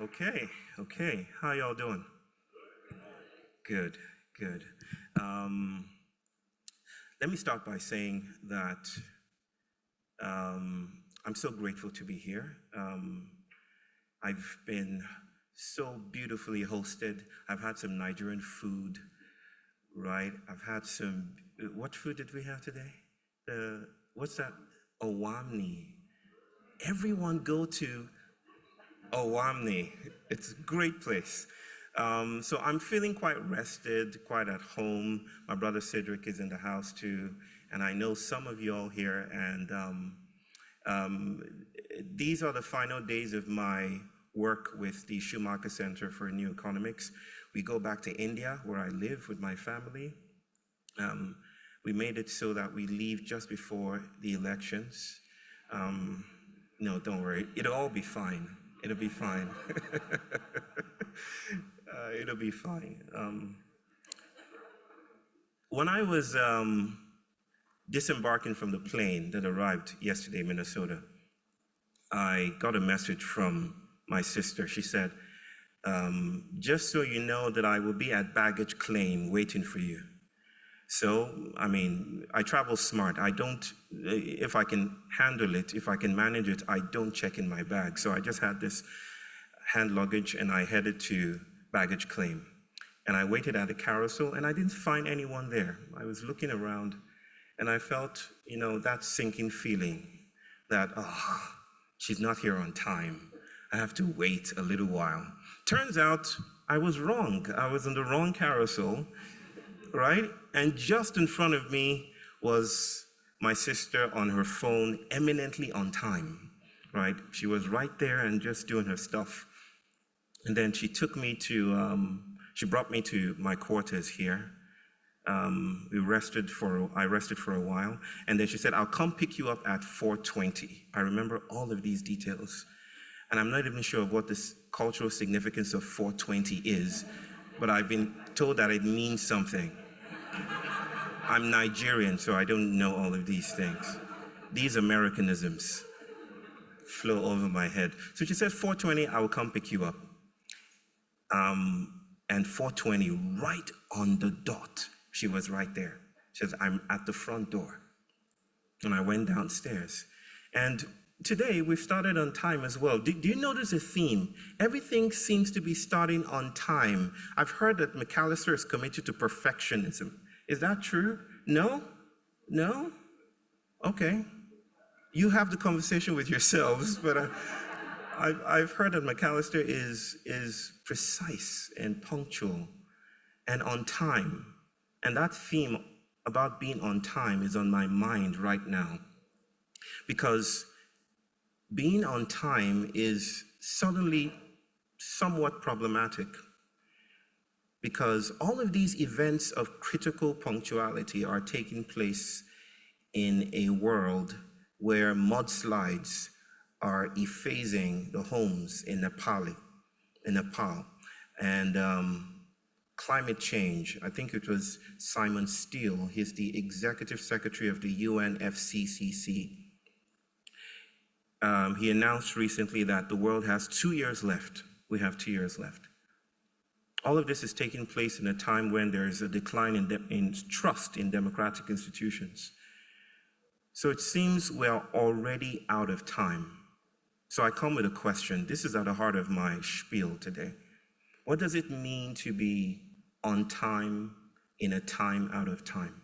Okay. How y'all doing? Good, good. Let me start by saying that I'm so grateful to be here. I've been so beautifully hosted. I've had some Nigerian food, right? I've had some, what food did we have today? What's that? Owamni. Everyone go to Owamni. It's a great place. So I'm feeling quite rested, quite at home. My brother Cedric is in the house too, and I know some of you all here, and these are the final days of my work with the Schumacher Center for New Economics. We go back to India, where I live with my family. We made it so that we leave just before the elections. No, don't worry, it'll all be fine. It'll be fine. It'll be fine. When I was disembarking from the plane that arrived yesterday in Minnesota, I got a message from my sister. She said, just so you know that I will be at baggage claim waiting for you. So, I mean, I travel smart. I don't, if I can handle it, if I can manage it, I don't check in my bag. So I just had this hand luggage and I headed to baggage claim. And I waited at the carousel and I didn't find anyone there. I was looking around and I felt, you know, that sinking feeling that, oh, she's not here on time. I have to wait a little while. Turns out I was wrong. I was on the wrong carousel, right? And just in front of me was my sister on her phone, eminently on time, right? She was right there and just doing her stuff. And then she took me to, she brought me to my quarters here. I rested for a while. And then she said, I'll come pick you up at 4:20. I remember all of these details. And I'm not even sure of what this cultural significance of 4:20 is, but I've been told that it means something. I'm Nigerian, so I don't know all of these things. These Americanisms flow over my head. So she said, 4:20, I will come pick you up. And 4:20, right on the dot, she was right there. She says, I'm at the front door. And I went downstairs. And today, we've started on time as well. Do you notice a theme? Everything seems to be starting on time. I've heard that Macalester is committed to perfectionism. Is that true? No? No? Okay. You have the conversation with yourselves, but I've heard that Macalester is precise and punctual and on time. And that theme about being on time is on my mind right now. Because being on time is suddenly somewhat problematic, because all of these events of critical punctuality are taking place in a world where mudslides are effacing the homes in Nepal, and climate change. I think it was Simon Steele, he's the executive secretary of the UNFCCC. He announced recently that the world has 2 years left. We have 2 years left. All of this is taking place in a time when there is a decline in trust in democratic institutions. So it seems we are already out of time. So I come with a question. This is at the heart of my spiel today. What does it mean to be on time in a time out of time?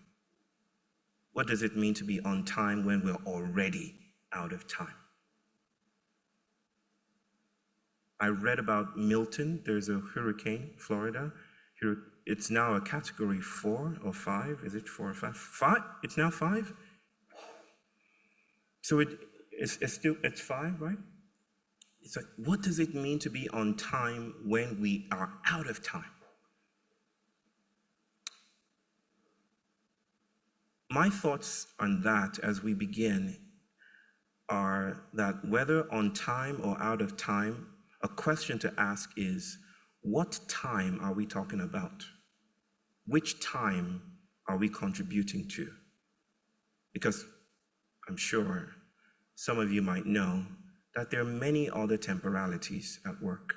What does it mean to be on time when we're already out of time? I read about Milton. There's a hurricane, Florida. It's now a category 4 or 5. Is it 4 or 5? 5? It's now 5? So it's 5, right? It's like, what does it mean to be on time when we are out of time? My thoughts on that as we begin are that whether on time or out of time, a question to ask is, what time are we talking about? Which time are we contributing to? Because I'm sure some of you might know that there are many other temporalities at work.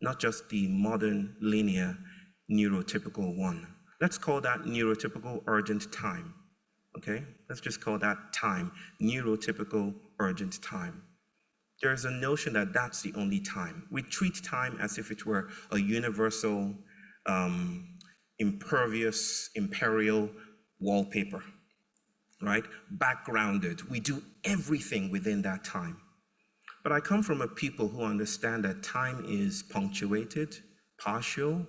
not just the modern linear neurotypical one. Let's call that neurotypical urgent time, okay? Let's just call that time, neurotypical urgent time. There's a notion that that's the only time. We treat time as if it were a universal, impervious, imperial wallpaper, right? Backgrounded. We do everything within that time. But I come from a people who understand that time is punctuated, partial,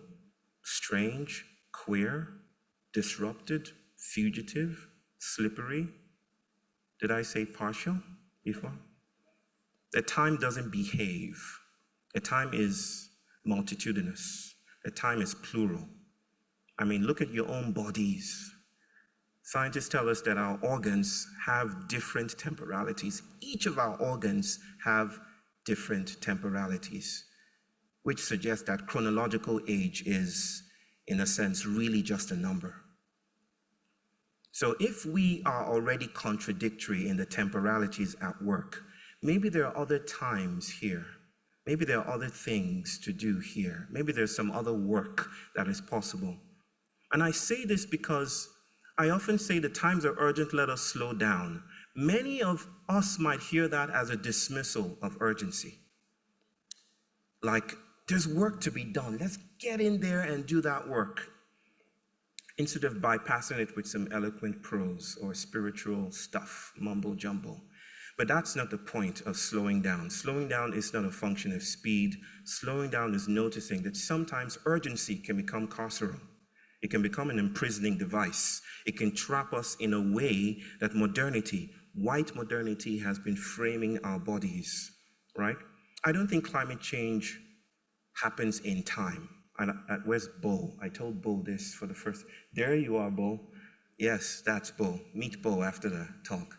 strange, queer, disrupted, fugitive, slippery. Did I say partial before? That time doesn't behave. A time is multitudinous. A time is plural. I mean, look at your own bodies. Scientists tell us that our organs have different temporalities. Each of our organs have different temporalities, which suggests that chronological age is, in a sense, really just a number. So if we are already contradictory in the temporalities at work, maybe there are other times here. Maybe there are other things to do here. Maybe there's some other work that is possible. And I say this because I often say the times are urgent, let us slow down. Many of us might hear that as a dismissal of urgency. Like, there's work to be done. Let's get in there and do that work. Instead of bypassing it with some eloquent prose or spiritual stuff, mumble jumble. But that's not the point of slowing down. Slowing down is not a function of speed. Slowing down is noticing that sometimes urgency can become carceral. It can become an imprisoning device. It can trap us in a way that modernity, white modernity, has been framing our bodies, right? I don't think climate change happens in time. Where's Bo? I told Bo this for the first. There you are, Bo. Yes, that's Bo. Meet Bo after the talk.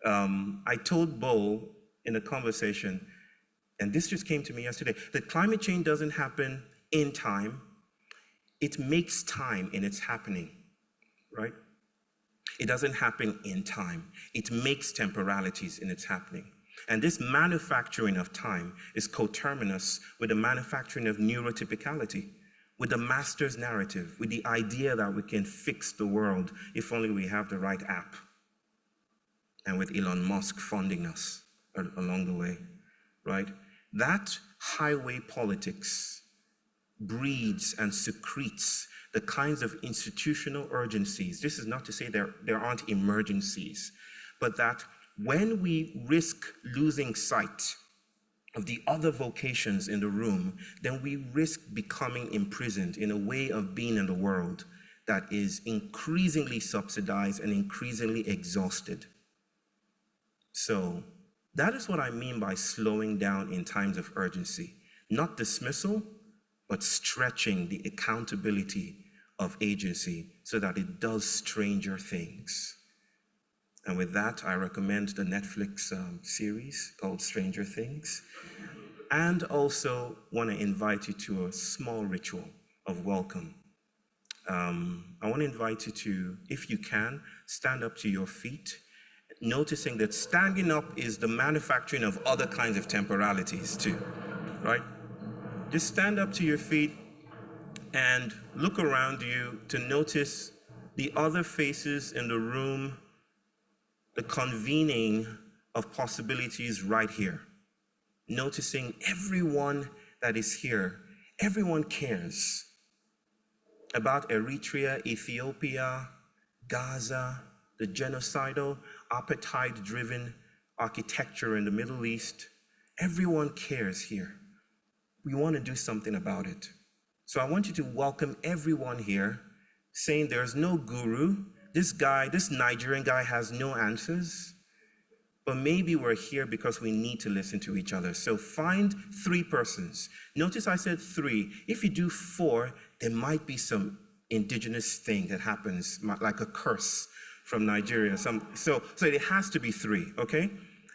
I told Bo in a conversation, and this just came to me yesterday, that climate change doesn't happen in time. It makes time in its happening, right? It doesn't happen in time. It makes temporalities in its happening. And this manufacturing of time is coterminous with the manufacturing of neurotypicality, with the master's narrative, with the idea that we can fix the world if only we have the right app, and with Elon Musk funding us along the way, right? That highway politics breeds and secretes the kinds of institutional urgencies. This is not to say there aren't emergencies, but that when we risk losing sight of the other vocations in the room, then we risk becoming imprisoned in a way of being in the world that is increasingly subsidized and increasingly exhausted. So that is what I mean by slowing down in times of urgency. Not dismissal, but stretching the accountability of agency so that it does stranger things. And with that, I recommend the Netflix series called Stranger Things. And also want to invite you to a small ritual of welcome. I want to invite you to, if you can, stand up to your feet, noticing that standing up is the manufacturing of other kinds of temporalities too, right? Just stand up to your feet and look around you to notice the other faces in the room, the convening of possibilities right here. Noticing everyone that is here, everyone cares about Eritrea, Ethiopia, Gaza, the genocidal, appetite-driven architecture in the Middle East. Everyone cares here. We want to do something about it. So I want you to welcome everyone here, saying there's no guru. This Nigerian guy has no answers, but maybe we're here because we need to listen to each other. So find 3 persons. Notice I said 3. If you do 4, there might be some indigenous thing that happens, like a curse from Nigeria. So it has to be 3, okay?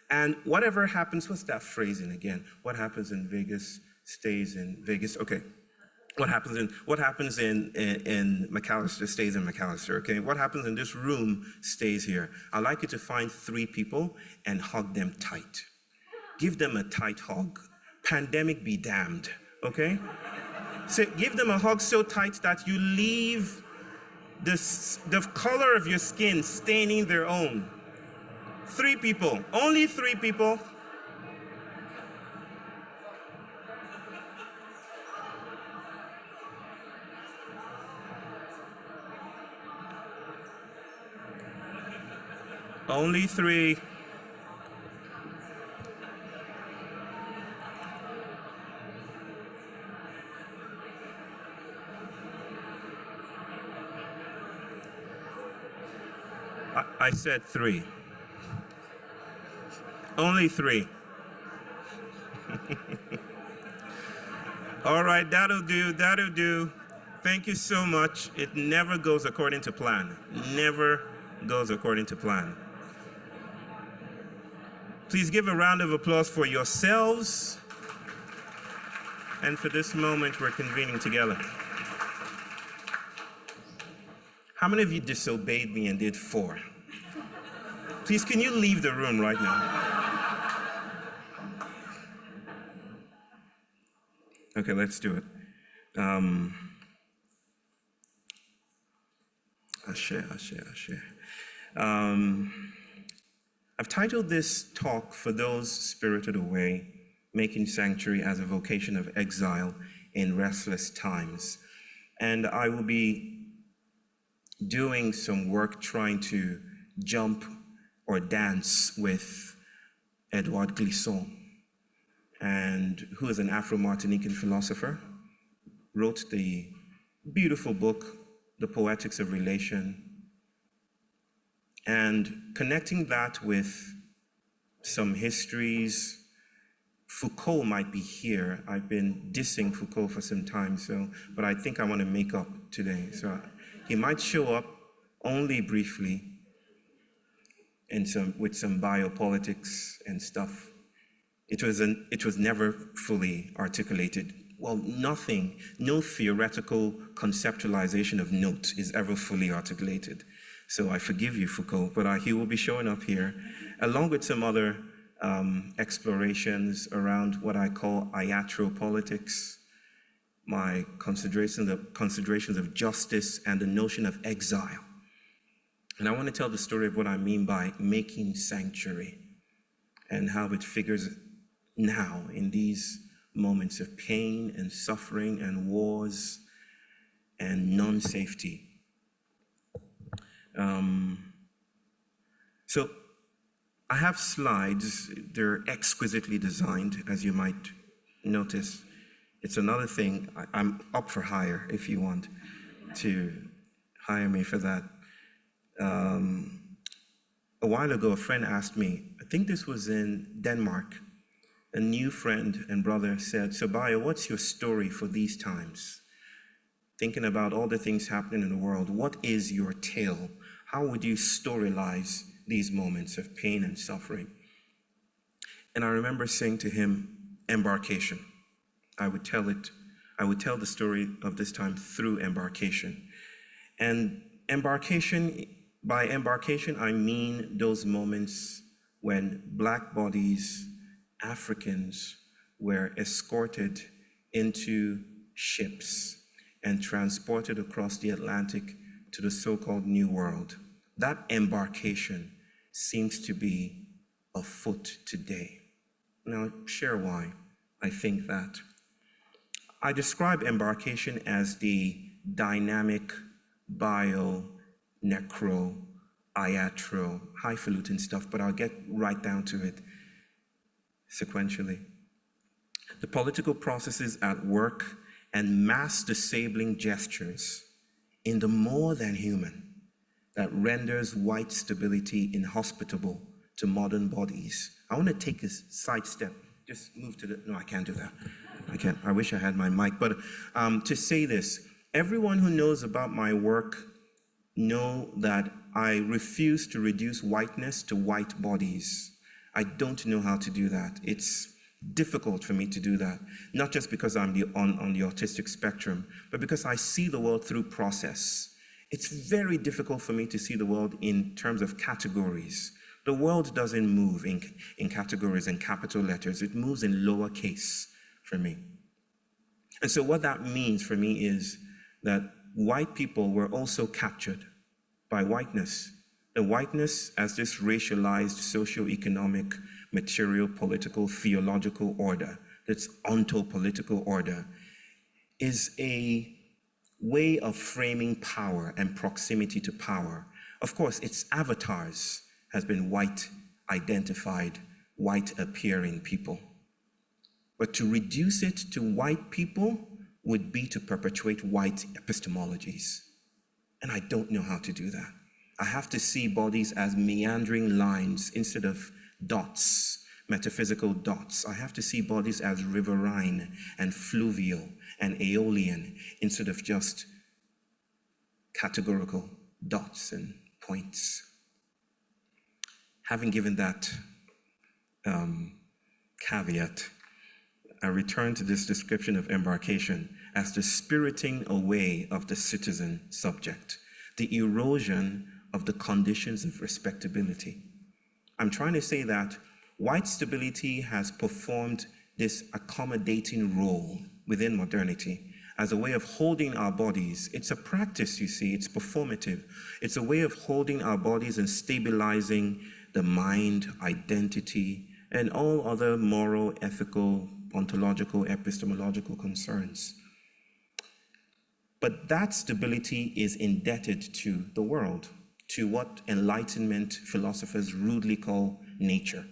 And whatever happens, what's that phrasing again? What happens in Vegas stays in Vegas. Okay. What happens in Macalester stays in Macalester, okay? What happens in this room stays here. I'd like you to find 3 people and hug them tight. Give them a tight hug. Pandemic be damned, okay? So give them a hug so tight that you leave the color of your skin staining their own. 3 people, only 3 people. Only 3. I said 3. Only 3. All right, that'll do, that'll do. Thank you so much. It never goes according to plan. Never goes according to plan. Please give a round of applause for yourselves and for this moment we're convening together. How many of you disobeyed me and did 4? Please, can you leave the room right now? Okay, let's do it. Ashe. I've titled this talk, For Those Spirited Away, Making Sanctuary as a Vocation of Exile in Restless Times. And I will be doing some work trying to jump or dance with Edouard Glissant, and who is an Afro-Martinican philosopher, wrote the beautiful book, The Poetics of Relation, and connecting that with some histories. Foucault might be here. I've been dissing Foucault for some time, but I think I want to make up today. So he might show up only briefly with some biopolitics and stuff. It was never fully articulated. Well, no theoretical conceptualization of note is ever fully articulated. So I forgive you, Foucault, but he will be showing up here, along with some other explorations around what I call IATRO-politics, my considerations of justice and the notion of exile. And I want to tell the story of what I mean by making sanctuary and how it figures now in these moments of pain and suffering and wars and non-safety. So I have slides. They're exquisitely designed, as you might notice. It's another thing. I'm up for hire if you want to hire me for that. A while ago, a friend asked me, I think this was in Denmark, a new friend and brother said, so Bayo, what's your story for these times? Thinking about all the things happening in the world, what is your tale? How would you storylize these moments of pain and suffering? And I remember saying to him, embarkation. I would tell the story of this time through embarkation. And by embarkation, I mean those moments when Black bodies, Africans, were escorted into ships and transported across the Atlantic to the so-called New World. That embarkation seems to be afoot today. Now, share why I think that. I describe embarkation as the dynamic bio, necro, IATRO, highfalutin stuff, but I'll get right down to it sequentially. The political processes at work and mass disabling gestures in the more than human that renders white stability inhospitable to modern bodies. I want to take a sidestep. Just move to the, no, I can't do that. I can't, I wish I had my mic, but to say this, everyone who knows about my work know that I refuse to reduce whiteness to white bodies. I don't know how to do that. It's difficult for me to do that, not just because I'm on the autistic spectrum, but because I see the world through process. It's very difficult for me to see the world in terms of categories. The world doesn't move in categories and capital letters. It moves in lowercase for me. And so what that means for me is that white people were also captured by whiteness. The whiteness as this racialized socio-economic, material, political, theological order, this ontological order, is a way of framing power and proximity to power. Of course, its avatars has been white identified, white appearing people. But to reduce it to white people would be to perpetuate white epistemologies. And I don't know how to do that. I have to see bodies as meandering lines instead of dots, metaphysical dots. I have to see bodies as riverine and fluvial and aeolian instead of just categorical dots and points. Having given that caveat, I return to this description of embarkation as the spiriting away of the citizen subject, the erosion of the conditions of respectability. I'm trying to say that white stability has performed this accommodating role within modernity as a way of holding our bodies. It's a practice, you see, it's performative. It's a way of holding our bodies and stabilizing the mind, identity, and all other moral, ethical, ontological, epistemological concerns. But that stability is indebted to the world, to what Enlightenment philosophers rudely call nature.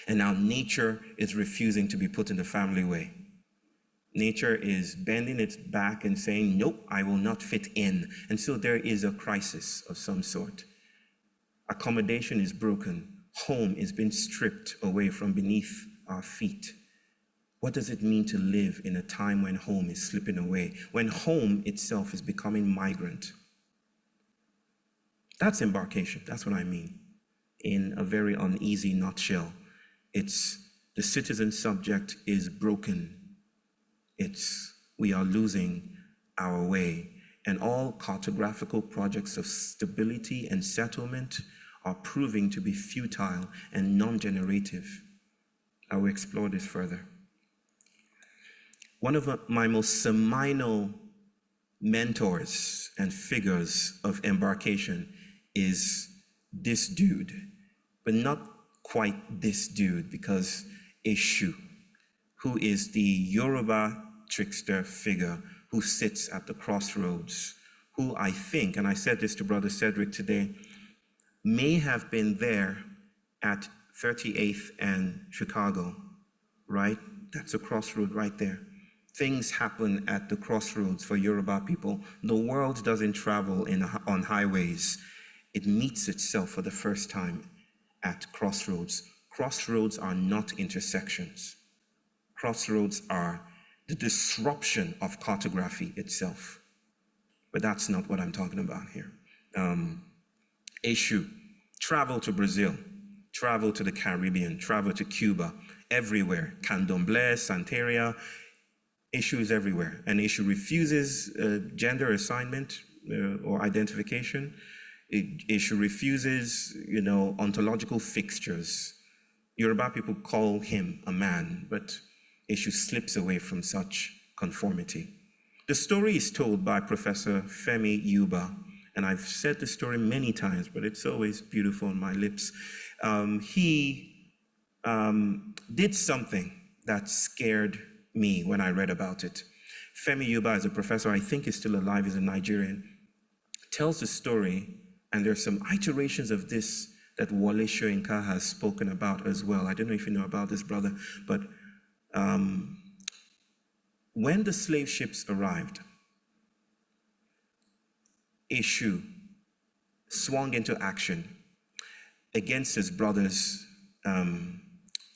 And now nature is refusing to be put in the family way. Nature is bending its back and saying, nope, I will not fit in. And so there is a crisis of some sort. Accommodation is broken. Home is being stripped away from beneath our feet. What does it mean to live in a time when home is slipping away, when home itself is becoming migrant? That's embarkation. That's what I mean. In a very uneasy nutshell, it's the citizen subject is broken. We are losing our way. And all cartographical projects of stability and settlement are proving to be futile and non-generative. I will explore this further. One of my most seminal mentors and figures of embarkation is this dude, but not quite this dude, because Eshu, who is the Yoruba trickster figure who sits at the crossroads, who I think, and I said this to Brother Cedric today, may have been there at 38th and Chicago, right? That's a crossroad right there. Things happen at the crossroads for Yoruba people. The world doesn't travel on highways. It meets itself for the first time at crossroads. Crossroads are not intersections. Crossroads are the disruption of cartography itself. But that's not what I'm talking about here. Eshu, travel to Brazil, travel to the Caribbean, travel to Cuba, everywhere. Candomblé, Santeria, Eshu is everywhere. And Eshu refuses gender assignment or identification. Eshu refuses, ontological fixtures. Yoruba people call him a man, but Eshu slips away from such conformity. The story is told by Professor Femi Yuba, and I've said the story many times, but it's always beautiful on my lips. He did something that scared me when I read about it. Femi Yuba is a professor, I think he's still alive, he's a Nigerian, tells the story, and there's some iterations of this that Wole Soyinka has spoken about as well. I don't know if you know about this, brother, but when the slave ships arrived, Eshu swung into action against his brother's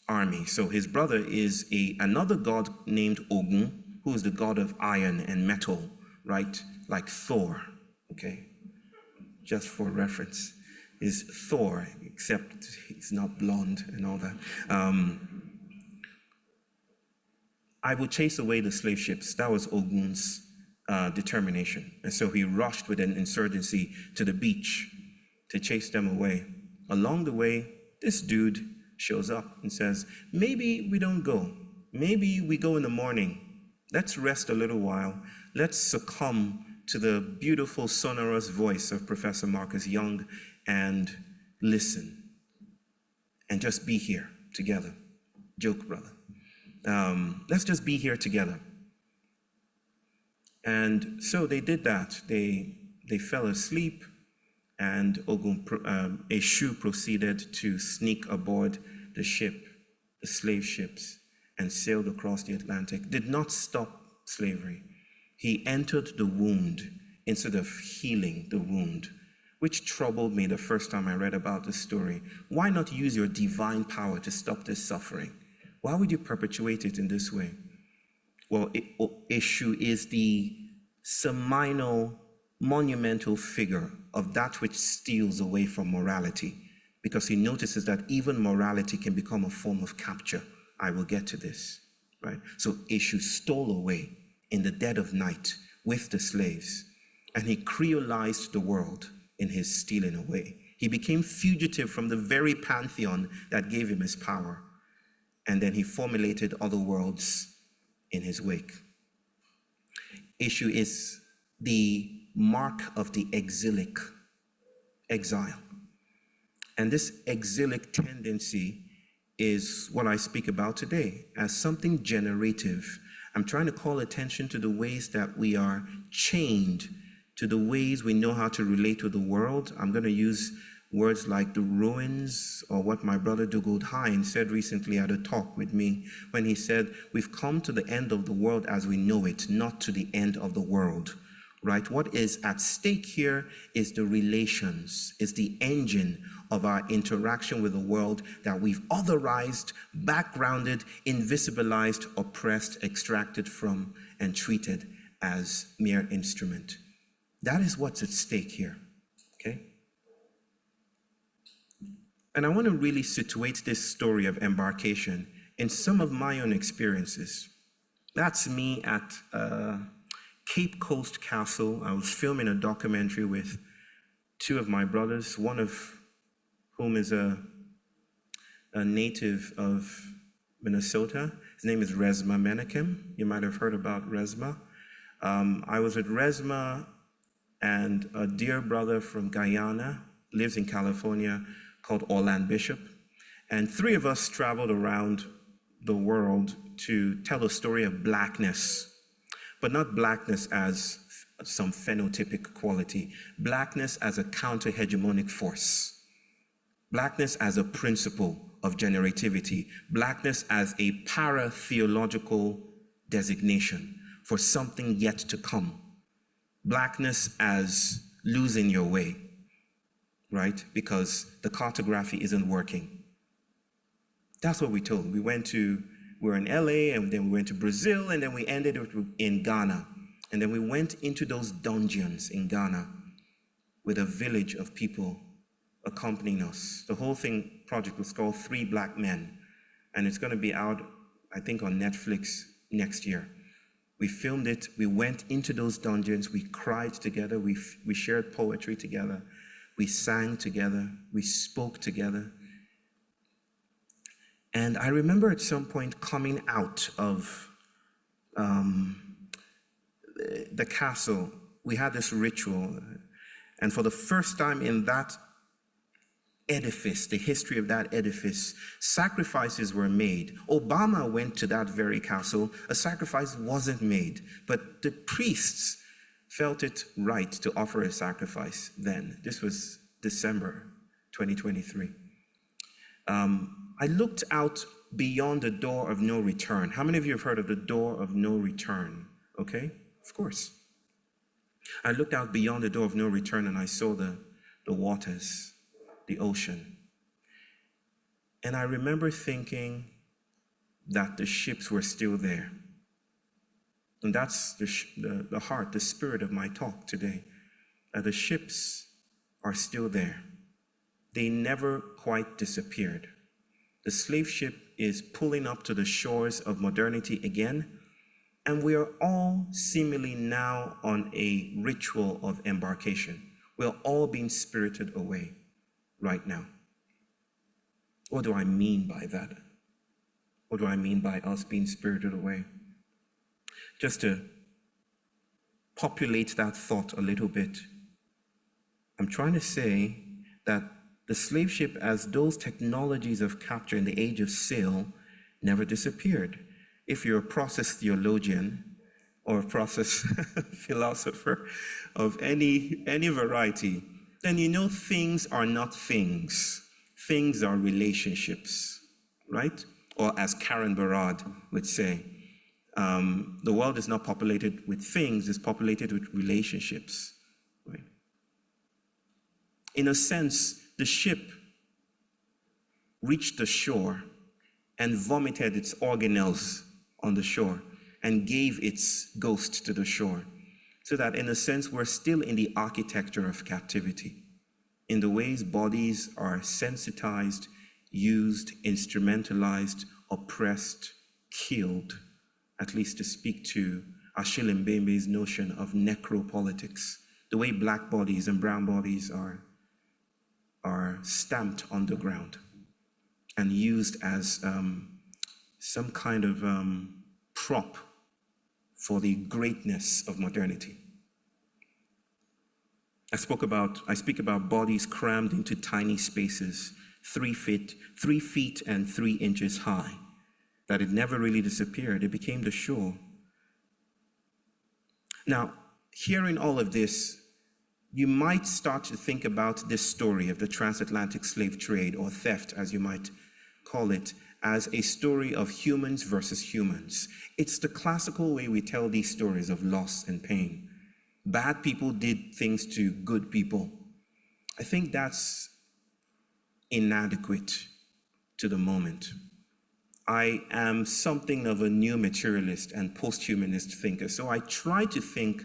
army. So his brother is another god named Ogun, who is the god of iron and metal, right? Like Thor, okay? Just for reference, is Thor, except he's not blonde and all that. I will chase away the slave ships. That was Ogun's determination. And so he rushed with an insurgency to the beach to chase them away. Along the way, this dude shows up and says, maybe we don't go. Maybe we go in the morning Let's rest a little while. Let's succumb to the beautiful sonorous voice of Professor Marcus Young and listen and just be here together. Joke, brother. Let's just be here together. And so they did that. They fell asleep, and Eshu proceeded to sneak aboard the ship, the slave ships, and sailed across the Atlantic. Did not stop slavery. He entered the wound instead of healing the wound, which troubled me the first time I read about this story. Why not use your divine power to stop this suffering? Why would you perpetuate it in this way? Well, Eshu is the seminal, monumental figure of that which steals away from morality, because he notices that even morality can become a form of capture. I will get to this, right? So Eshu stole away in the dead of night with the slaves, and he creolized the world in his stealing away. He became fugitive from the very pantheon that gave him his power, and then he formulated other worlds in his wake. Eshu is the mark of the exilic, exile. And this exilic tendency is what I speak about today as something generative. I'm trying to call attention to the ways that we are chained to the ways we know how to relate to the world. I'm going to use words like the ruins, or what my brother Dougald Hines said recently at a talk with me when he said, we've come to the end of the world as we know it, not to the end of the world, right? What is at stake here is the relations, is the engine of our interaction with the world that we've otherized, backgrounded, invisibilized, oppressed, extracted from, and treated as mere instrument. That is what's at stake here, okay? And I want to really situate this story of embarkation in some of my own experiences. That's me at Cape Coast Castle. I was filming a documentary with two of my brothers, one of whom is a native of Minnesota. His name is Resma Menakem. You might have heard about Resma. I was with Resma and a dear brother from Guyana, lives in California, called Orland Bishop. And three of us traveled around the world to tell a story of blackness, but not blackness as some phenotypic quality, blackness as a counter-hegemonic force, blackness as a principle of generativity, blackness as a para-theological designation for something yet to come, blackness as losing your way, right? Because the cartography isn't working. That's what we told. We were in LA, and then we went to Brazil, and then we ended in Ghana. And then we went into those dungeons in Ghana with a village of people accompanying us. The whole project was called 3 Black Men, and it's going to be out, I think, on Netflix next year. We filmed it, we went into those dungeons, we cried together, we shared poetry together, we sang together, we spoke together. And I remember at some point coming out of the castle, we had this ritual, and for the first time in that edifice, the history of that edifice, sacrifices were made. Obama went to that very castle, a sacrifice wasn't made, but the priests felt it right to offer a sacrifice then. This was December 2023. I looked out beyond the door of no return. How many of you have heard of the door of no return? Okay, of course. I looked out beyond the door of no return, and I saw the waters, the ocean. And I remember thinking that the ships were still there. And that's the heart, the spirit of my talk today. The ships are still there. They never quite disappeared. The slave ship is pulling up to the shores of modernity again, and we are all seemingly now on a ritual of embarkation. We're all being spirited away right now. What do I mean by that? What do I mean by us being spirited away? just to populate that thought a little bit. I'm trying to say that the slave ship, as those technologies of capture in the age of sail, never disappeared. If you're a process theologian or a process philosopher of any variety, then you know things are not things. Things are relationships, right? Or as Karen Barad would say, the world is not populated with things, it's populated with relationships. Right? In a sense, the ship reached the shore and vomited its organelles on the shore and gave its ghost to the shore. So that in a sense, we're still in the architecture of captivity, in the ways bodies are sensitized, used, instrumentalized, oppressed, killed, at least to speak to Achille Mbembe's notion of necropolitics, the way black bodies and brown bodies are stamped on the ground and used as some kind of prop for the greatness of modernity. I speak about bodies crammed into tiny spaces, 3 feet and 3 inches high, that it never really disappeared. It became the shore. Now, hearing all of this, you might start to think about this story of the transatlantic slave trade, or theft, as you might call it, as a story of humans versus humans. It's the classical way we tell these stories of loss and pain. Bad people did things to good people. I think that's inadequate to the moment. I am something of a new materialist and post-humanist thinker, so I try to think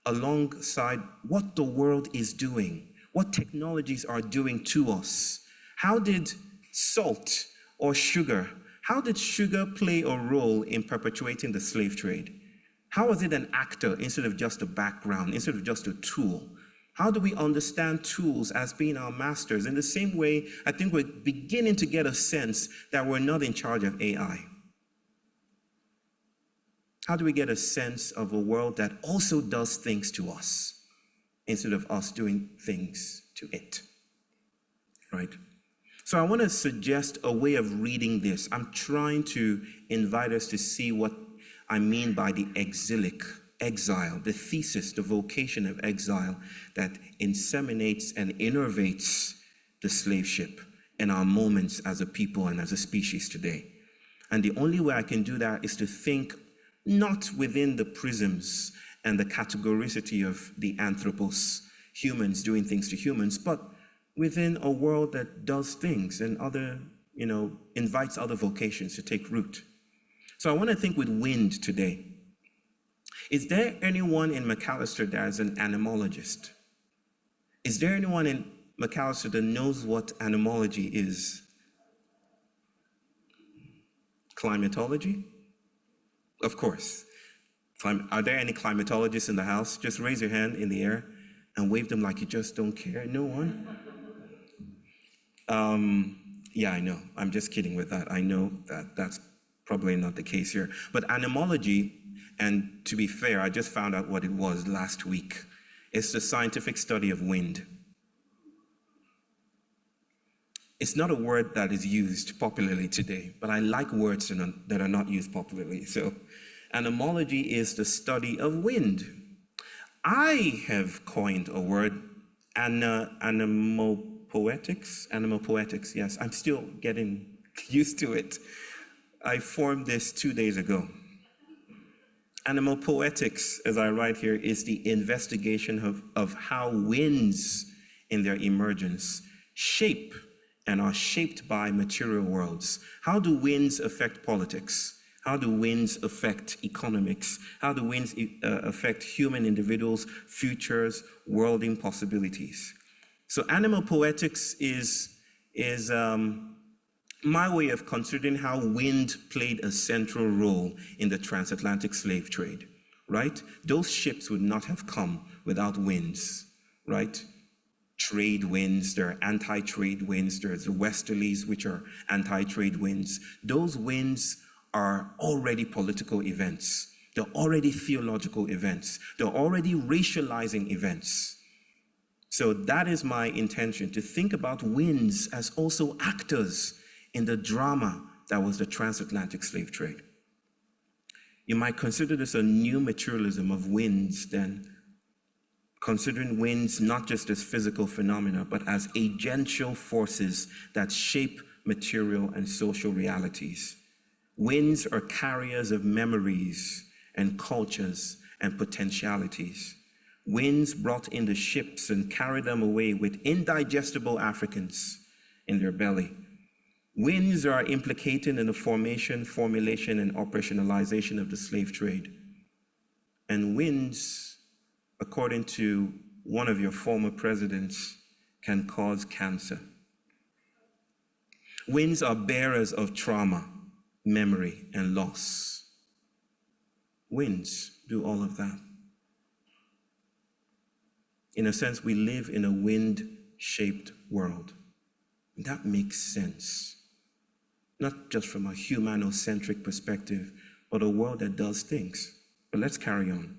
alongside what the world is doing, what technologies are doing to us. How did salt or sugar, how did sugar play a role in perpetuating the slave trade? How was it an actor instead of just a background, instead of just a tool? How do we understand tools as being our masters? In the same way, I think we're beginning to get a sense that we're not in charge of AI. How do we get a sense of a world that also does things to us instead of us doing things to it, right? So I want to suggest a way of reading this. I'm trying to invite us to see what I mean by the exilic, exile, the thesis, the vocation of exile that inseminates and innervates the slave ship in our moments as a people and as a species today. And the only way I can do that is to think not within the prisms and the categoricity of the anthropos, humans doing things to humans, but within a world that does things and invites other vocations to take root. So I want to think with wind today. Is there anyone in Macalester that is an anemologist? Is there anyone in Macalester that knows what anemology is? Climatology? Of course. Are there any climatologists in the house? Just raise your hand in the air and wave them like you just don't care. No one? Yeah, I know. I'm just kidding with that. I know that that's probably not the case here. But anemology, and to be fair, I just found out what it was last week. It's the scientific study of wind. It's not a word that is used popularly today, but I like words that are not used popularly. So anemology is the study of wind. I have coined a word, Anemopoetics, yes. I'm still getting used to it. I formed this 2 days ago. Anemopoetics, as I write here, is the investigation of how winds in their emergence shape and are shaped by material worlds. How do winds affect politics? How do winds affect economics? How do winds affect human individuals, futures, worlding possibilities? So Anemopoetics is my way of considering how wind played a central role in the transatlantic slave trade, right? Those ships would not have come without winds, right? Trade winds, there are anti-trade winds, there's the westerlies, which are anti-trade winds. Those winds are already political events. They're already theological events. They're already racializing events. So that is my intention, to think about winds as also actors in the drama that was the transatlantic slave trade. You might consider this a new materialism of winds then, considering winds not just as physical phenomena, but as agential forces that shape material and social realities. Winds are carriers of memories and cultures and potentialities. Winds brought in the ships and carried them away with indigestible Africans in their belly. Winds are implicated in the formation, formulation, and operationalization of the slave trade. And winds, according to one of your former presidents, can cause cancer. Winds are bearers of trauma, memory, and loss. Winds do all of that. In a sense, we live in a wind-shaped world. And that makes sense. Not just from a humanocentric perspective, but a world that does things. But let's carry on.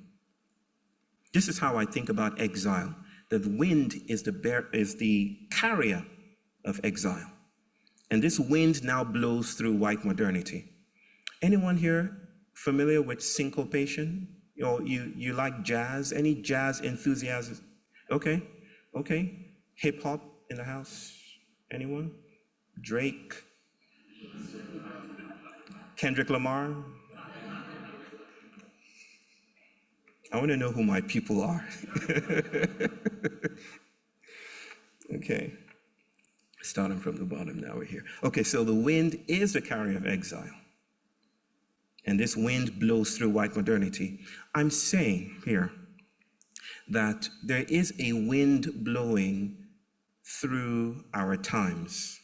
This is how I think about exile. That wind is the carrier of exile. And this wind now blows through white modernity. Anyone here familiar with syncopation? Or you like jazz? Any jazz enthusiasts? Okay. Hip hop in the house? Anyone? Drake? Kendrick Lamar? I want to know who my people are. Okay. Starting from the bottom, now we're here. Okay, so the wind is the carrier of exile. And this wind blows through white modernity. I'm saying here that there is a wind blowing through our times.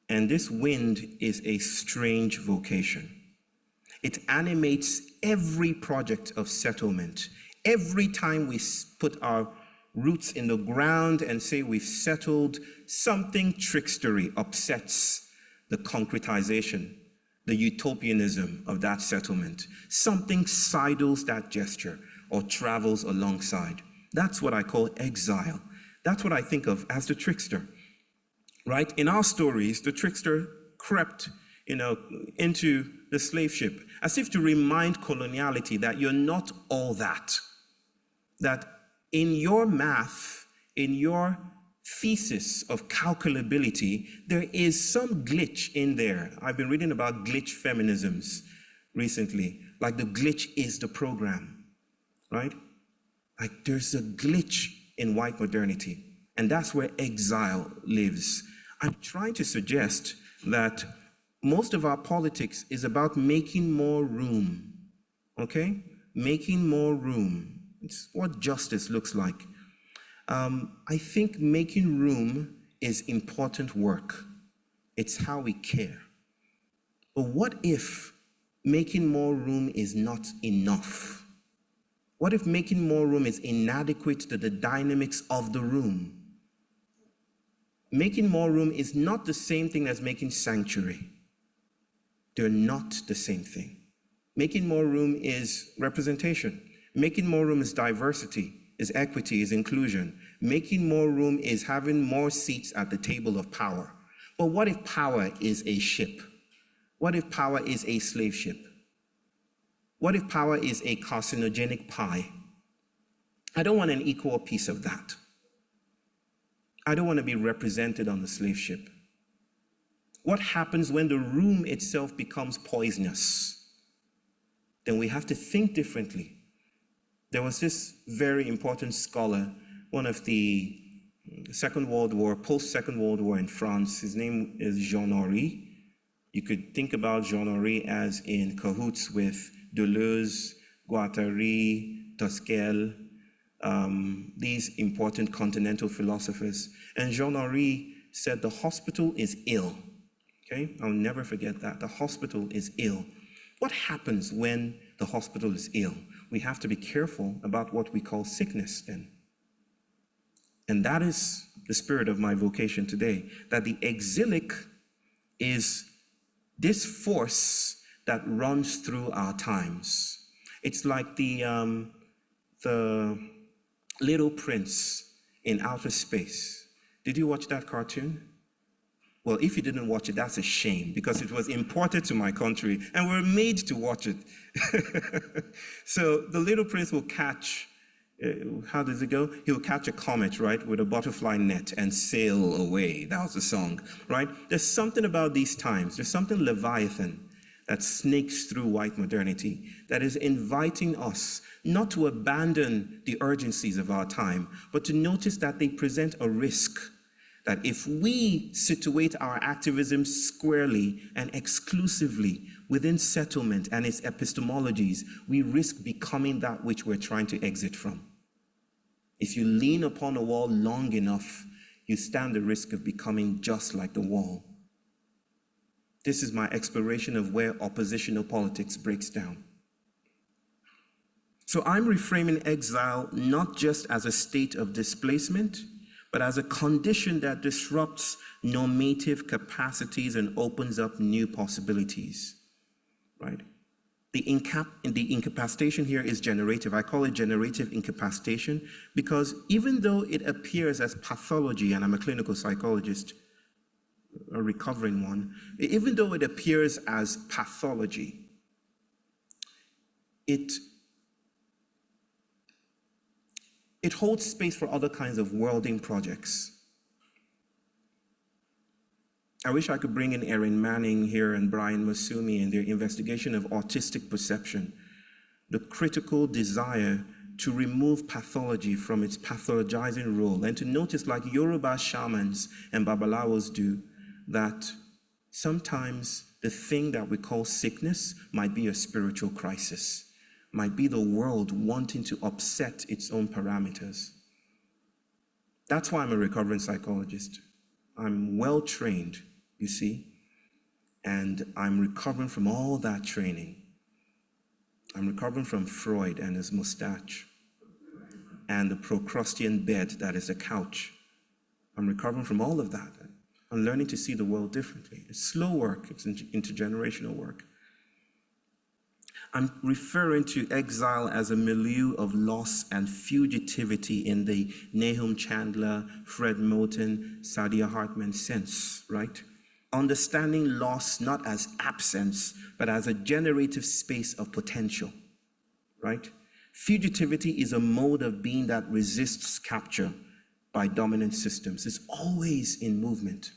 And this wind is a strange vocation. It animates every project of settlement. Every time we put our roots in the ground and say we've settled, something trickstery upsets the concretization, the utopianism of that settlement. Something sidles that gesture or travels alongside. That's what I call exile. That's what I think of as the trickster, right? In our stories, the trickster crept, into the slave ship, as if to remind coloniality that you're not all that. That in your math, in your thesis of calculability, there is some glitch in there. I've been reading about glitch feminisms recently, like the glitch is the program, right? Like there's a glitch in white modernity, and that's where exile lives. I'm trying to suggest that most of our politics is about making more room, okay? Making more room. It's what justice looks like. I think making room is important work. It's how we care. But what if making more room is not enough? What if making more room is inadequate to the dynamics of the room? Making more room is not the same thing as making sanctuary. They're not the same thing. Making more room is representation. Making more room is diversity, is equity, is inclusion. Making more room is having more seats at the table of power. But what if power is a ship? What if power is a slave ship? What if power is a carcinogenic pie? I don't want an equal piece of that. I don't want to be represented on the slave ship. What happens when the room itself becomes poisonous? Then we have to think differently. There was this very important scholar, one of the Second World War, post-Second World War in France. His name is Jean-Henri. You could think about Jean-Henri as in cahoots with Deleuze, Guattari, Tosquel, these important continental philosophers. And Jean-Henri said the hospital is ill. Okay, I'll never forget that. The hospital is ill. What happens when the hospital is ill? We have to be careful about what we call sickness then. And that is the spirit of my vocation today, that the exilic is this force that runs through our times. It's like the Little Prince in outer space. Did you watch that cartoon? Well, if you didn't watch it, that's a shame, because it was imported to my country and we're made to watch it. So the Little Prince will catch, how does it go? He'll catch a comet, right, with a butterfly net and sail away. That was the song, right? There's something about these times. There's something Leviathan that snakes through white modernity that is inviting us not to abandon the urgencies of our time, but to notice that they present a risk. That if we situate our activism squarely and exclusively within settlement and its epistemologies, we risk becoming that which we're trying to exit from. If you lean upon a wall long enough, you stand the risk of becoming just like the wall. This is my exploration of where oppositional politics breaks down. So I'm reframing exile not just as a state of displacement, but as a condition that disrupts normative capacities and opens up new possibilities, right? The incapacitation here is generative. I call it generative incapacitation because even though it appears as pathology, and I'm a clinical psychologist, a recovering one, even though it appears as pathology, it holds space for other kinds of worlding projects. I wish I could bring in Erin Manning here and Brian Masumi in their investigation of autistic perception, the critical desire to remove pathology from its pathologizing role and to notice, like Yoruba shamans and Babalawos do, that sometimes the thing that we call sickness might be a spiritual crisis. Might be the world wanting to upset its own parameters. That's why I'm a recovering psychologist. I'm well trained, you see, and I'm recovering from all that training. I'm recovering from Freud and his mustache and the Procrustean bed that is a couch. I'm recovering from all of that. I'm learning to see the world differently. It's slow work, it's intergenerational work. I'm referring to exile as a milieu of loss and fugitivity in the Nahum Chandler, Fred Moten, Saidiya Hartman sense, right? Understanding loss not as absence, but as a generative space of potential, right? Fugitivity is a mode of being that resists capture by dominant systems. It's always in movement.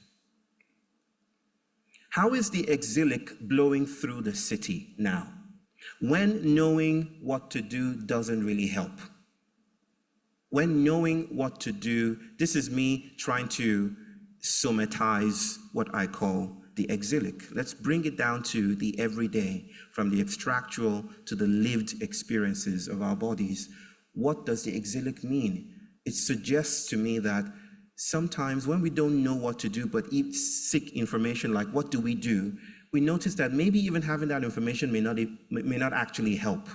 How is the exilic blowing through the city now, when knowing what to do doesn't really help? When knowing what to do, this is me trying to somatize what I call the exilic. Let's bring it down to the everyday, from the abstractual to the lived experiences of our bodies. What does the exilic mean? It suggests to me that sometimes when we don't know what to do but seek information like what do, we notice that maybe even having that information may not actually help,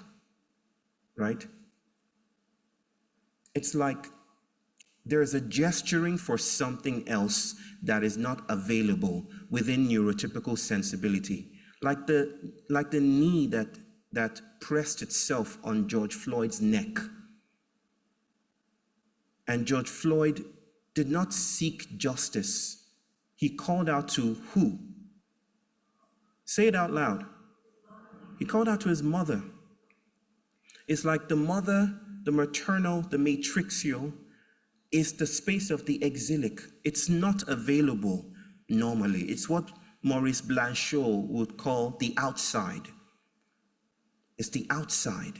right? It's like there's a gesturing for something else that is not available within neurotypical sensibility, like the knee that pressed itself on George Floyd's neck. And George Floyd did not seek justice. He called out to who? Say it out loud. He called out to his mother. It's like the mother, the maternal, the matrixial, is the space of the exilic. It's not available normally. It's what Maurice Blanchot would call the outside. It's the outside.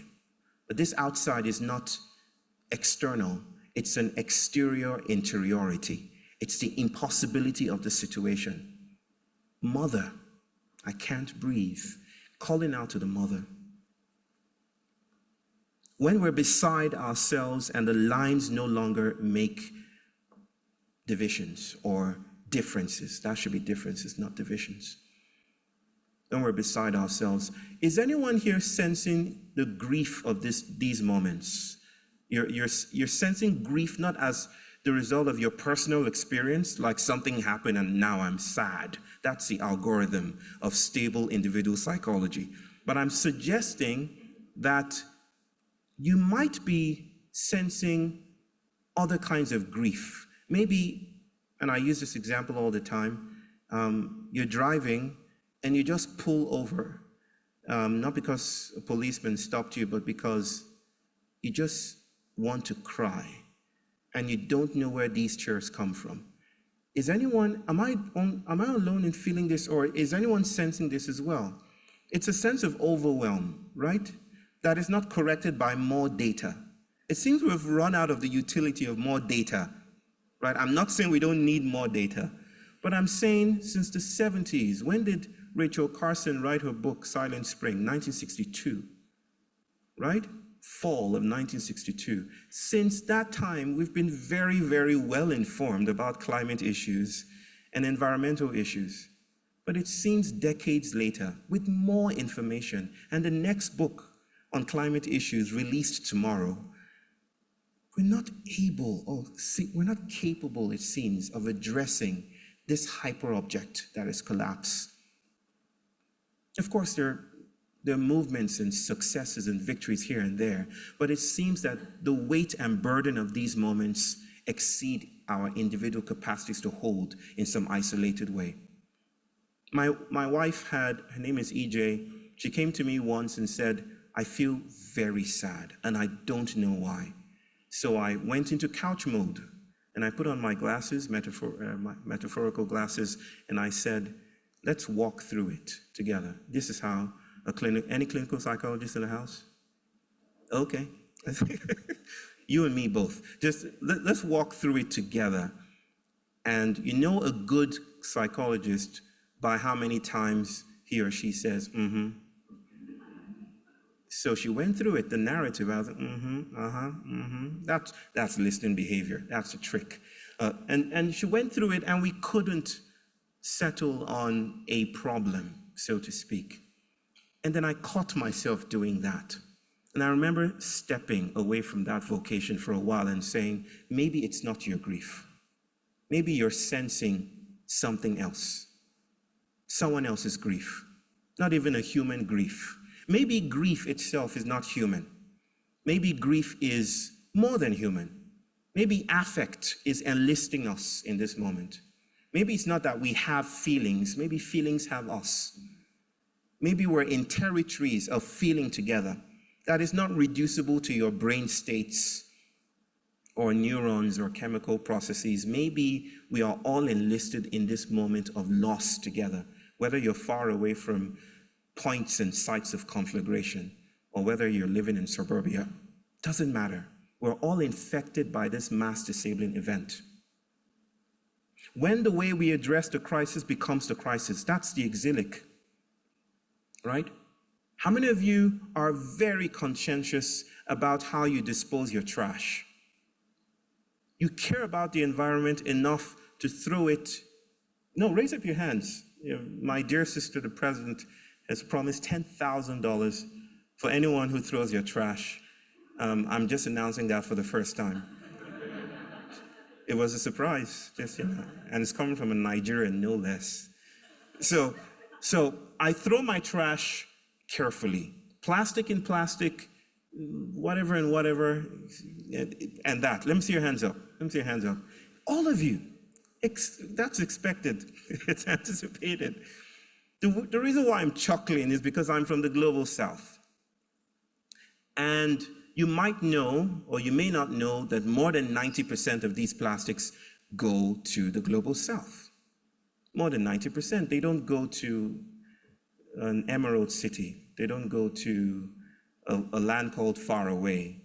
But this outside is not external. It's an exterior interiority. It's the impossibility of the situation. Mother, I can't breathe. Calling out to the mother. When we're beside ourselves and the lines no longer make divisions or differences, that should be differences, not divisions. When we're beside ourselves, is anyone here sensing the grief of these moments? You're sensing grief not as the result of your personal experience, like something happened and now I'm sad. That's the algorithm of stable individual psychology. But I'm suggesting that you might be sensing other kinds of grief. Maybe, and I use this example all the time, you're driving and you just pull over, not because a policeman stopped you, but because you just want to cry and you don't know where these tears come from. Is anyone, am I alone in feeling this, or is anyone sensing this as well? It's a sense of overwhelm, right? That is not corrected by more data. It seems we've run out of the utility of more data, right? I'm not saying we don't need more data, but I'm saying since the 70s, when did Rachel Carson write her book, Silent Spring? 1962, right? Fall of 1962. Since that time, we've been very, very well informed about climate issues and environmental issues. But it seems decades later, with more information, and the next book on climate issues released tomorrow, we're not able, or we're not capable, it seems, of addressing this hyper-object that is collapse. Of course, there are movements and successes and victories here and there, but it seems that the weight and burden of these moments exceed our individual capacities to hold in some isolated way. My wife her name is EJ, she came to me once and said, I feel very sad and I don't know why. So I went into couch mode and I put on my glasses, my metaphorical glasses, and I said, let's walk through it together. This is how any clinical psychologist in the house? Okay. You and me both. Just let's walk through it together. And you know a good psychologist by how many times he or she says, mm-hmm. So she went through it, the narrative. I was like, mm-hmm, uh-huh, mm-hmm. That's listening behavior. That's a trick. And she went through it, and we couldn't settle on a problem, so to speak. And then I caught myself doing that. And I remember stepping away from that vocation for a while and saying, maybe it's not your grief. Maybe you're sensing something else. Someone else's grief. Not even a human grief. Maybe grief itself is not human. Maybe grief is more than human. Maybe affect is enlisting us in this moment. Maybe it's not that we have feelings. Maybe feelings have us. Maybe we're in territories of feeling together that is not reducible to your brain states or neurons or chemical processes. Maybe we are all enlisted in this moment of loss together, whether you're far away from points and sites of conflagration or whether you're living in suburbia. Doesn't matter. We're all infected by this mass disabling event. When the way we address the crisis becomes the crisis, that's the exilic. Right? How many of you are very conscientious about how you dispose your trash? You care about the environment enough to throw it. No, raise up your hands. My dear sister, the president, has promised $10,000 for anyone who throws your trash. I'm just announcing that for the first time. It was a surprise, just, and it's coming from a Nigerian, no less. So I throw my trash carefully. Plastic in plastic, whatever and whatever, and that. Let me see your hands up. Let me see your hands up. All of you. That's expected. It's anticipated. The reason why I'm chuckling is because I'm from the global south. And you might know, or you may not know, that more than 90% of these plastics go to the global south. More than 90%. They don't go to an emerald city. They don't go to a land called far away.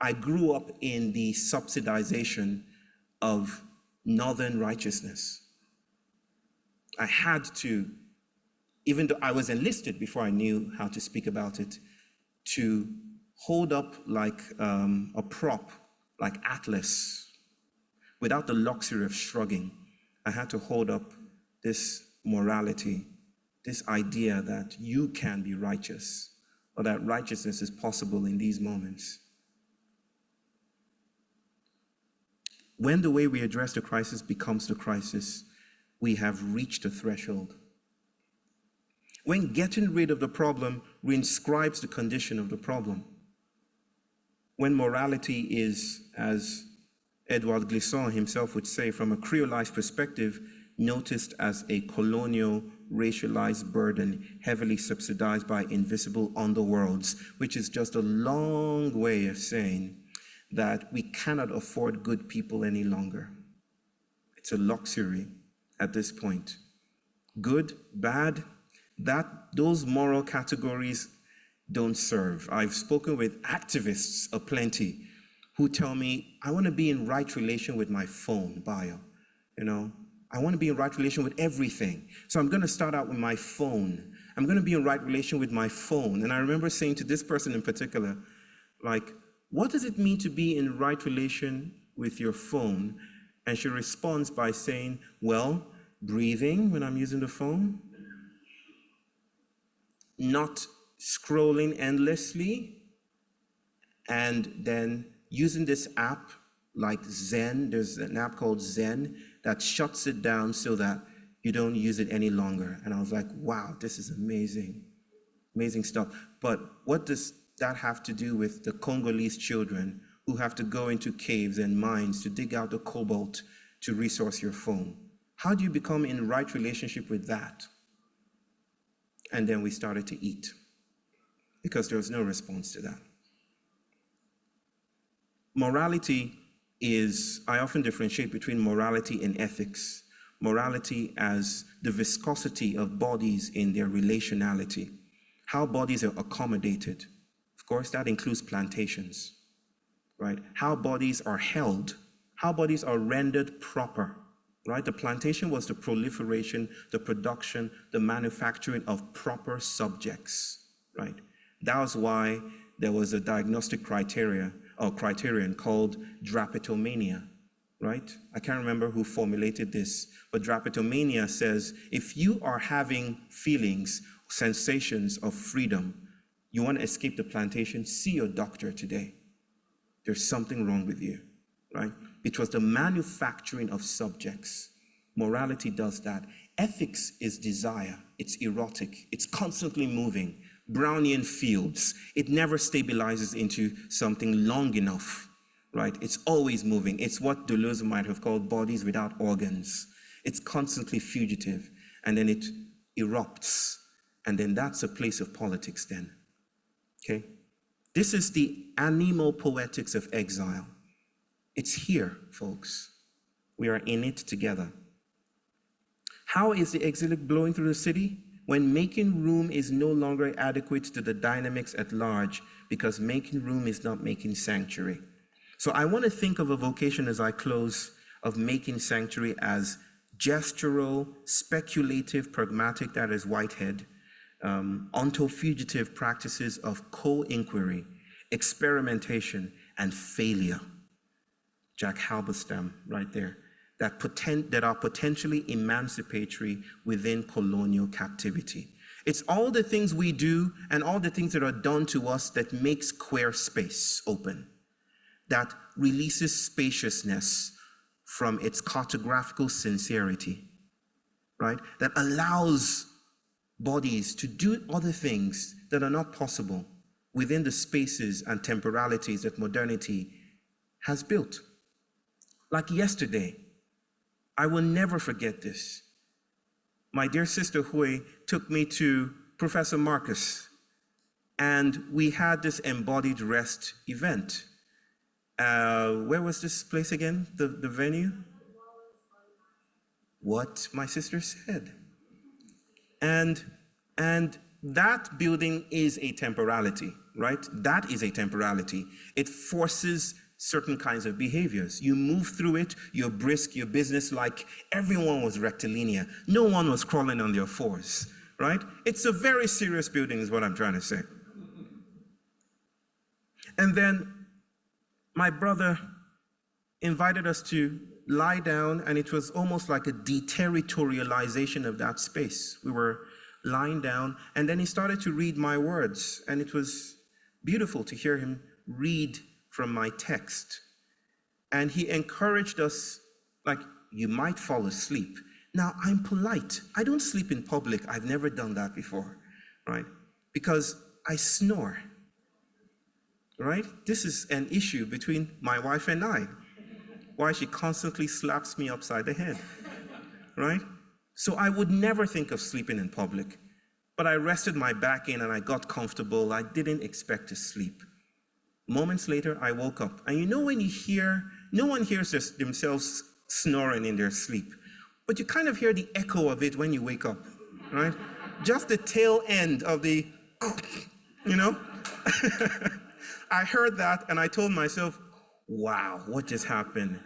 I grew up in the subsidization of northern righteousness. I had to, even though I was enlisted before I knew how to speak about it, to hold up like a prop, like Atlas, without the luxury of shrugging. I had to hold up this morality, this idea that you can be righteous, or that righteousness is possible in these moments. When the way we address the crisis becomes the crisis, we have reached a threshold. When getting rid of the problem reinscribes the condition of the problem. When morality is, as Edward Glissant himself would say, from a creolized perspective, noticed as a colonial, racialized burden, heavily subsidized by invisible underworlds, which is just a long way of saying that we cannot afford good people any longer. It's a luxury at this point. Good, bad, those moral categories don't serve. I've spoken with activists aplenty who tell me, I want to be in right relation with my phone, Bayo. I want to be in right relation with everything. So I'm going to start out with my phone. I'm going to be in right relation with my phone. And I remember saying to this person in particular, like, what does it mean to be in right relation with your phone? And she responds by saying, well, breathing when I'm using the phone, not scrolling endlessly, and then using this app like Zen. There's an app called Zen that shuts it down so that you don't use it any longer. And I was like, wow, this is amazing, amazing stuff. But what does that have to do with the Congolese children who have to go into caves and mines to dig out the cobalt to resource your phone? How do you become in right relationship with that? And then we started to eat because there was no response to that. Morality is, I often differentiate between morality and ethics. Morality as the viscosity of bodies in their relationality, how bodies are accommodated. Of course, that includes plantations, right? How bodies are held, how bodies are rendered proper, right? The plantation was the proliferation, the production, the manufacturing of proper subjects, right? That was why there was a diagnostic criterion called drapetomania, right? I can't remember who formulated this, but drapetomania says, if you are having feelings, sensations of freedom, you want to escape the plantation, see your doctor today. There's something wrong with you, right? It was the manufacturing of subjects. Morality does that. Ethics is desire. It's erotic. It's constantly moving. Brownian fields. It never stabilizes into something long enough, right? It's always moving. It's what Deleuze might have called bodies without organs. It's constantly fugitive, and then it erupts, and then that's a place of politics then, okay? This is the Anemopoetics of exile. It's here, folks. We are in it together. How is the exilic blowing through the city? When making room is no longer adequate to the dynamics at large, because making room is not making sanctuary. So I want to think of a vocation as I close of making sanctuary as gestural, speculative, pragmatic, that is Whitehead, ontofugitive practices of co-inquiry, experimentation, and failure. Jack Halberstam, right there, that are potentially emancipatory within colonial captivity. It's all the things we do and all the things that are done to us that makes queer space open, that releases spaciousness from its cartographical sincerity, right? That allows bodies to do other things that are not possible within the spaces and temporalities that modernity has built. Like yesterday, I will never forget this. My dear sister Hui took me to Professor Marcus, and we had this embodied rest event. Where was this place again, the venue? What my sister said. And that building is a temporality, right? That is a temporality. It forces certain kinds of behaviors. You move through it, you're brisk, you're business-like. Everyone was rectilinear. No one was crawling on their fours, right? It's a very serious building is what I'm trying to say. And then my brother invited us to lie down, and it was almost like a deterritorialization of that space. We were lying down, and then he started to read my words, and it was beautiful to hear him read from my text. And he encouraged us, like, you might fall asleep. Now, I'm polite. I don't sleep in public. I've never done that before, right? Because I snore, right? This is an issue between my wife and I, why she constantly slaps me upside the head, right? So I would never think of sleeping in public, but I rested my back in and I got comfortable. I didn't expect to sleep. Moments later, I woke up. And you know when you hear, no one hears themselves snoring in their sleep, but you kind of hear the echo of it when you wake up, right? Just the tail end of the, you know? I heard that and I told myself, wow, what just happened?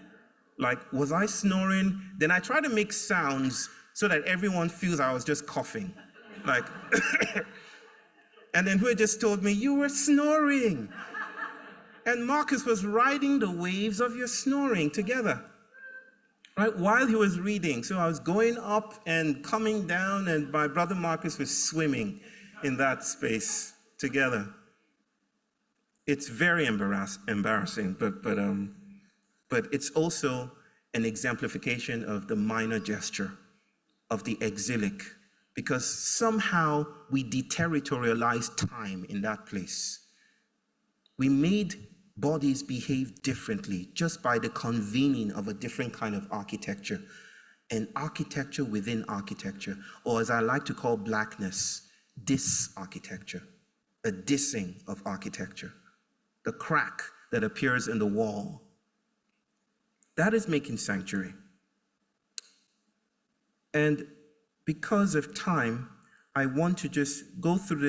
Like, was I snoring? Then I try to make sounds so that everyone feels I was just coughing. Like, and then Hue just told me, you were snoring. And Marcus was riding the waves of your snoring together, right? While he was reading. So I was going up and coming down, and my brother Marcus was swimming in that space together. It's very embarrassing, but it's also an exemplification of the minor gesture, of the exilic, because somehow we deterritorialized time in that place. We made bodies behave differently just by the convening of a different kind of architecture, an architecture within architecture, or as I like to call blackness, dis-architecture, a dissing of architecture, the crack that appears in the wall. That is making sanctuary. And because of time, I want to just go through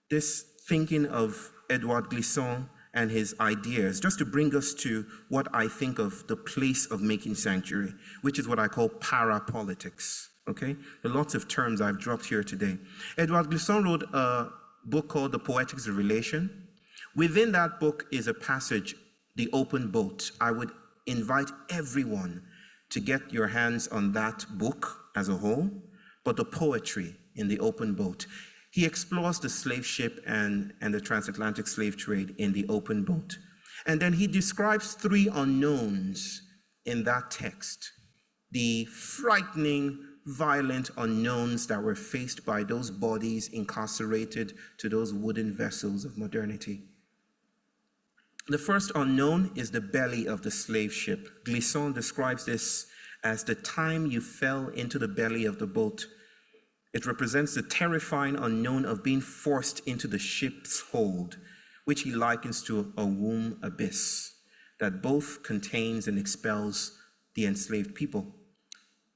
this thinking of Edouard Glissant and his ideas, just to bring us to what I think of the place of making sanctuary, which is what I call parapolitics, okay? There are lots of terms I've dropped here today. Edouard Glissant wrote a book called The Poetics of Relation. Within that book is a passage, The Open Boat. I would invite everyone to get your hands on that book as a whole, but the poetry in The Open Boat. He explores the slave ship and the transatlantic slave trade in The Open Boat. And then he describes three unknowns in that text, the frightening, violent unknowns that were faced by those bodies incarcerated to those wooden vessels of modernity. The first unknown is the belly of the slave ship. Glissant describes this as the time you fell into the belly of the boat. It represents the terrifying unknown of being forced into the ship's hold, which he likens to a womb abyss that both contains and expels the enslaved people.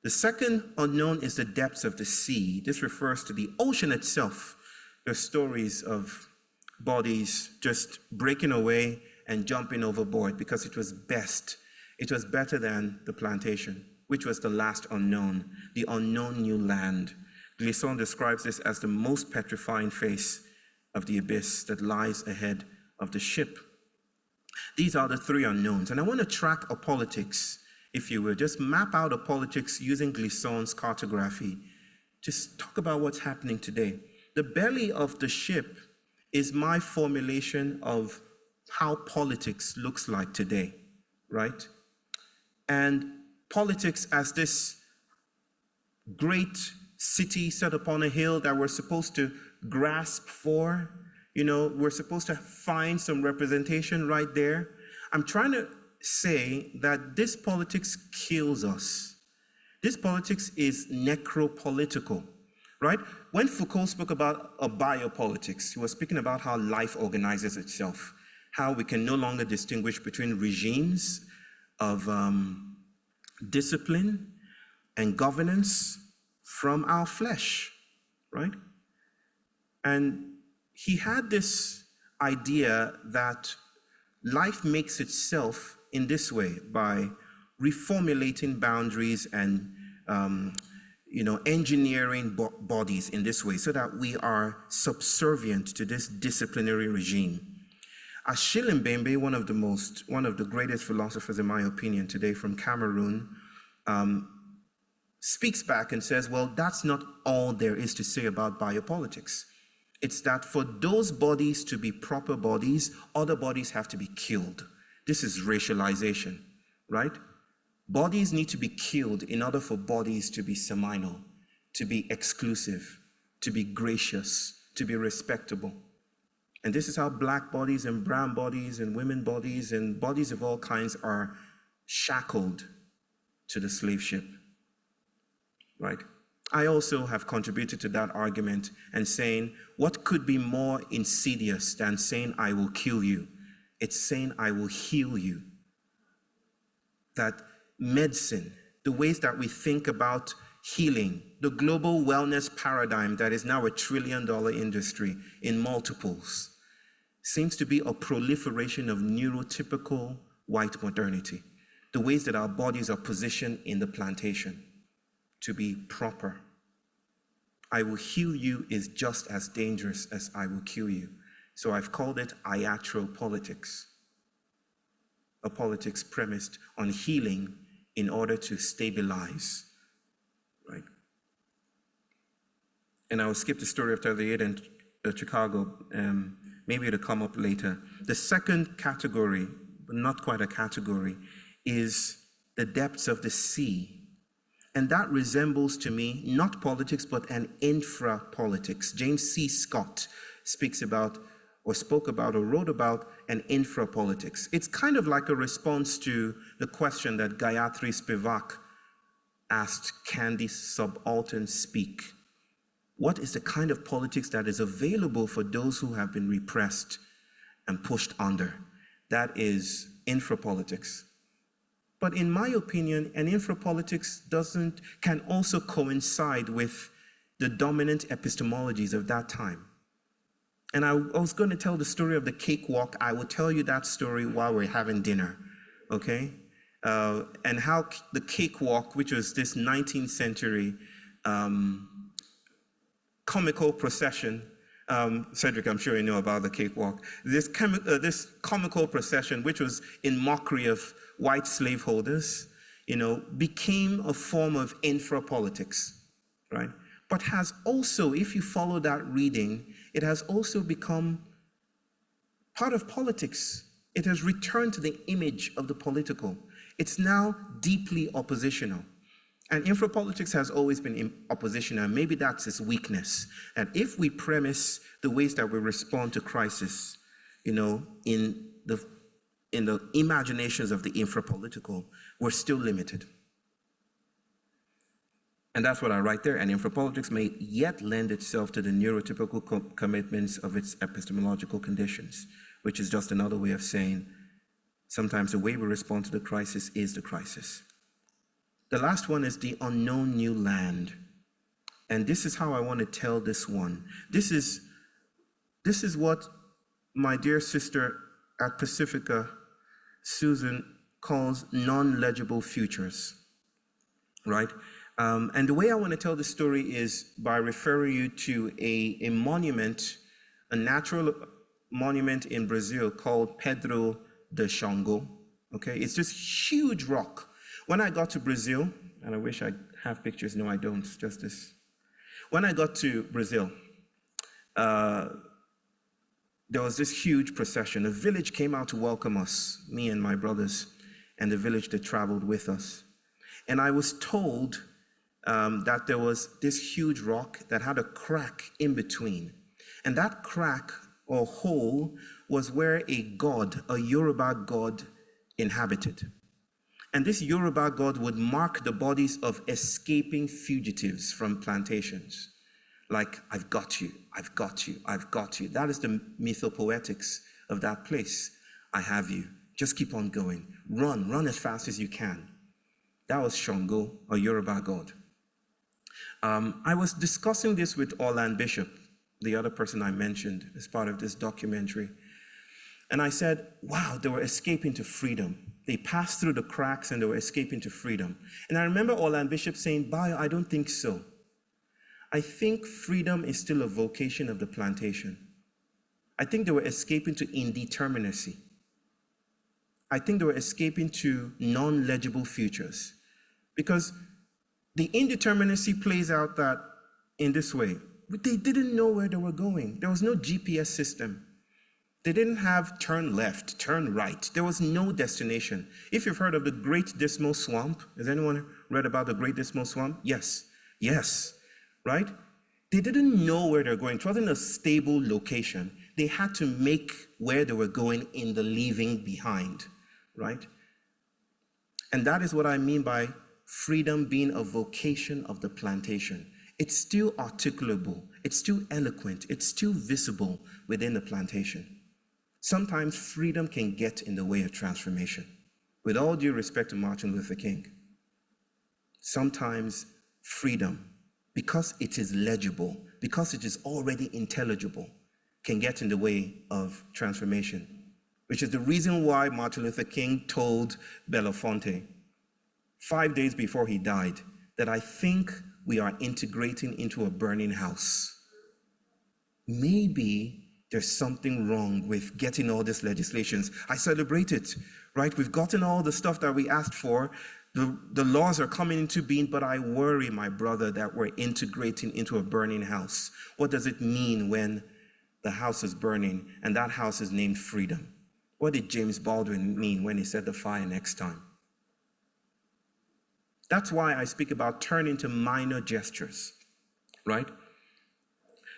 The second unknown is the depths of the sea. This refers to the ocean itself. There are stories of bodies just breaking away and jumping overboard because it was best. It was better than the plantation, which was the last unknown, the unknown new land. Glissant describes this as the most petrifying face of the abyss that lies ahead of the ship. These are the three unknowns. And I want to track a politics, if you will, just map out a politics using Glissant's cartography. Just talk about what's happening today. The belly of the ship is my formulation of how politics looks like today, right? And politics as this great city set upon a hill that we're supposed to grasp for, you know, we're supposed to find some representation right there. I'm trying to say that this politics kills us. This politics is necropolitical, right? When Foucault spoke about a biopolitics, he was speaking about how life organizes itself, how we can no longer distinguish between regimes of discipline and governance from our flesh, right? And he had this idea that life makes itself in this way by reformulating boundaries and engineering bodies in this way so that we are subservient to this disciplinary regime. Achille Mbembe, one of the greatest philosophers in my opinion today from Cameroon, speaks back and says, well, that's not all there is to say about biopolitics. It's that for those bodies to be proper bodies, other bodies have to be killed. This is racialization, right? Bodies need to be killed in order for bodies to be seminal, to be exclusive, to be gracious, to be respectable. And this is how black bodies and brown bodies and women bodies and bodies of all kinds are shackled to the slave ship, right? I also have contributed to that argument and saying, what could be more insidious than saying, I will kill you? It's saying, I will heal you. That medicine, the ways that we think about healing, the global wellness paradigm that is now $1 trillion industry in multiples, seems to be a proliferation of neurotypical white modernity. The ways that our bodies are positioned in the plantation to be proper. I will heal you is just as dangerous as I will kill you. So I've called it IATRO-politics, a politics premised on healing in order to stabilize, right? And I will skip the story of 38 and Chicago. Maybe it'll come up later. The second category, but not quite a category, is the depths of the sea. And that resembles to me, not politics, but an infrapolitics. James C. Scott speaks about, or spoke about, or wrote about an infrapolitics. It's kind of like a response to the question that Gayatri Spivak asked, can the subaltern speak? What is the kind of politics that is available for those who have been repressed and pushed under? That is infrapolitics. But in my opinion, an infrapolitics can also coincide with the dominant epistemologies of that time. And I was going to tell the story of the cakewalk. I will tell you that story while we're having dinner, okay? And how the cakewalk, which was this 19th century comical procession, Cedric, I'm sure you know about the cakewalk. This comical procession, which was in mockery of white slaveholders, became a form of infrapolitics, right? But has also, if you follow that reading, it has also become part of politics. It has returned to the image of the political. It's now deeply oppositional. And infrapolitics has always been oppositional, and maybe that's its weakness. And if we premise the ways that we respond to crisis, in the imaginations of the infrapolitical, we're still limited. And that's what I write there. And infrapolitics may yet lend itself to the neurotypical commitments of its epistemological conditions, which is just another way of saying sometimes the way we respond to the crisis is the crisis. The last one is the unknown new land. And this is how I want to tell this one. This is what my dear sister at Pacifica, Susan, calls non-legible futures, right? And the way I want to tell the story is by referring you to a monument, a natural monument in Brazil called Pedro de Xangô, okay? It's this huge rock. When I got to Brazil, and I wish I have pictures, no I don't, just this. When I got to Brazil, there was this huge procession. A village came out to welcome us, me and my brothers, and the village that traveled with us. And I was told that there was this huge rock that had a crack in between. And that crack or hole was where a god, a Yoruba god, inhabited. And this Yoruba god would mark the bodies of escaping fugitives from plantations. Like, I've got you, I've got you, I've got you. That is the mythopoetics of that place. I have you. Just keep on going. Run as fast as you can. That was Shango, a Yoruba god. I was discussing this with Orland Bishop, the other person I mentioned as part of this documentary. And I said, wow, they were escaping to freedom. They passed through the cracks and they were escaping to freedom. And I remember Orland Bishop saying, Bayo, I don't think so. I think freedom is still a vocation of the plantation. I think they were escaping to indeterminacy. I think they were escaping to non-legible futures. Because the indeterminacy plays out that in this way. They didn't know where they were going. There was no GPS system. They didn't have turn left, turn right. There was no destination. If you've heard of the Great Dismal Swamp, has anyone read about the Great Dismal Swamp? Yes, yes, right? They didn't know where they're going. It wasn't a stable location. They had to make where they were going in the leaving behind, right? And that is what I mean by freedom being a vocation of the plantation. It's still articulable, it's still eloquent, it's still visible within the plantation. Sometimes freedom can get in the way of transformation. With all due respect to Martin Luther King, sometimes freedom, because it is legible, because it is already intelligible, can get in the way of transformation, which is the reason why Martin Luther King told Belafonte 5 days before he died that I think we are integrating into a burning house. Maybe there's something wrong with getting all these legislations. I celebrate it, right? We've gotten all the stuff that we asked for. The laws are coming into being, but I worry, my brother, that we're integrating into a burning house. What does it mean when the house is burning and that house is named freedom? What did James Baldwin mean when he said the fire next time? That's why I speak about turning to minor gestures, right?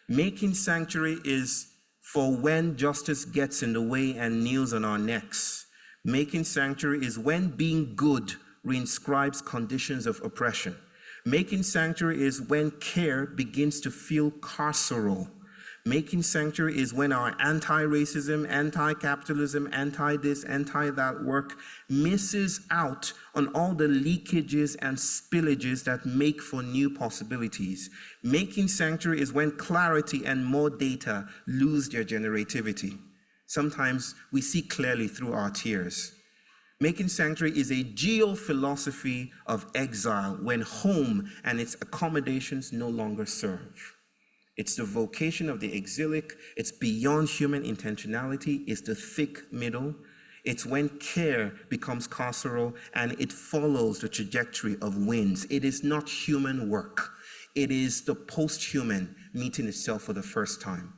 Making sanctuary is for when justice gets in the way and kneels on our necks. Making sanctuary is when being good reinscribes conditions of oppression. Making sanctuary is when care begins to feel carceral. Making sanctuary is when our anti-racism, anti-capitalism, anti-this, anti-that work misses out on all the leakages and spillages that make for new possibilities. Making sanctuary is when clarity and more data lose their generativity. Sometimes we see clearly through our tears. Making sanctuary is a geophilosophy of exile when home and its accommodations no longer serve. It's the vocation of the exilic. It's beyond human intentionality. It's the thick middle. It's when care becomes carceral and it follows the trajectory of winds. It is not human work. It is the post-human meeting itself for the first time.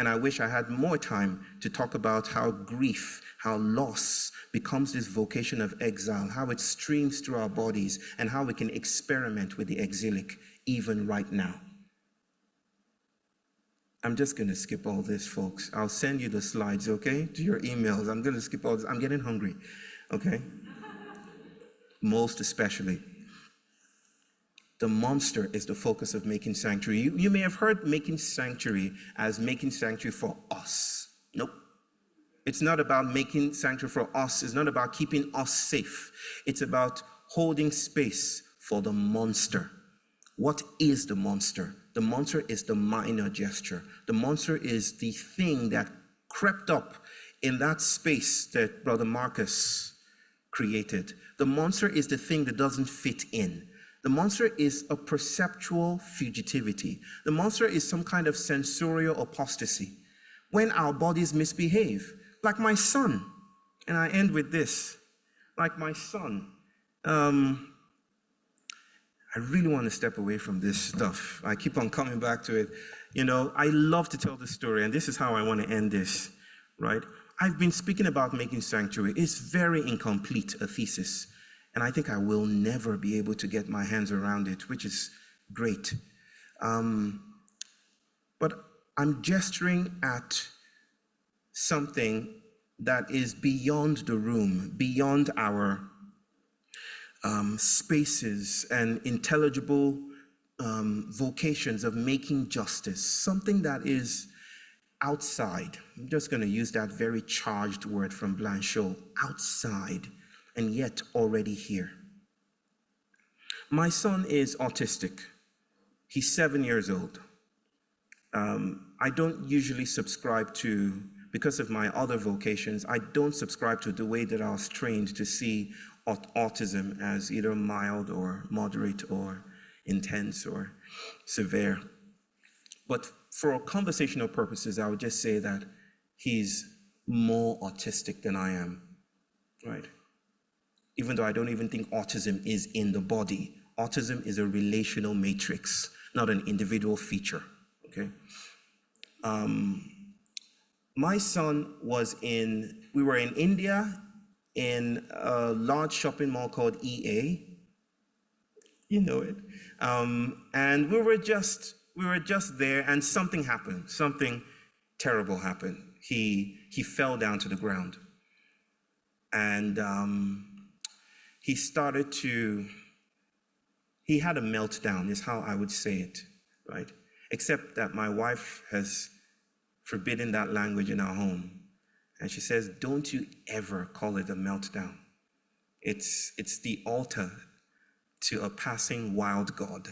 And I wish I had more time to talk about how grief, how loss becomes this vocation of exile, how it streams through our bodies, and how we can experiment with the exilic even right now. I'm just going to skip all this, folks. I'll send you the slides, okay, to your emails. I'm going to skip all this. I'm getting hungry, okay? Most especially. The monster is the focus of making sanctuary. You may have heard making sanctuary as making sanctuary for us. Nope. It's not about making sanctuary for us. It's not about keeping us safe. It's about holding space for the monster. What is the monster? The monster is the minor gesture. The monster is the thing that crept up in that space that Brother Marcus created. The monster is the thing that doesn't fit in. The monster is a perceptual fugitivity. The monster is some kind of sensorial apostasy. When our bodies misbehave, like my son, and I end with this, like my son, I really want to step away from this stuff. I keep on coming back to it. You know, I love to tell the story, and this is how I want to end this, right? I've been speaking about making sanctuary. It's very incomplete, a thesis, and I think I will never be able to get my hands around it, which is great. But I'm gesturing at something that is beyond the room, beyond our spaces and intelligible vocations of making justice, something that is outside. I'm just going to use that very charged word from Blanchot, outside, and yet already here. My son is autistic. He's 7 years old. I don't usually subscribe to, because of my other vocations, I don't subscribe to the way that I was trained to see autism as either mild or moderate or intense or severe. But for conversational purposes, I would just say that he's more autistic than I am, right? Even though I don't even think autism is in the body. Autism is a relational matrix, not an individual feature, okay? my son we were in India in a large shopping mall called EA. You know it. And we were just there, and something happened. Something terrible happened. He fell down to the ground, and he had a meltdown, is how I would say it, right? Except that my wife has forbidden that language in our home, and she says, "Don't you ever call it a meltdown. It's the altar to a passing wild god,"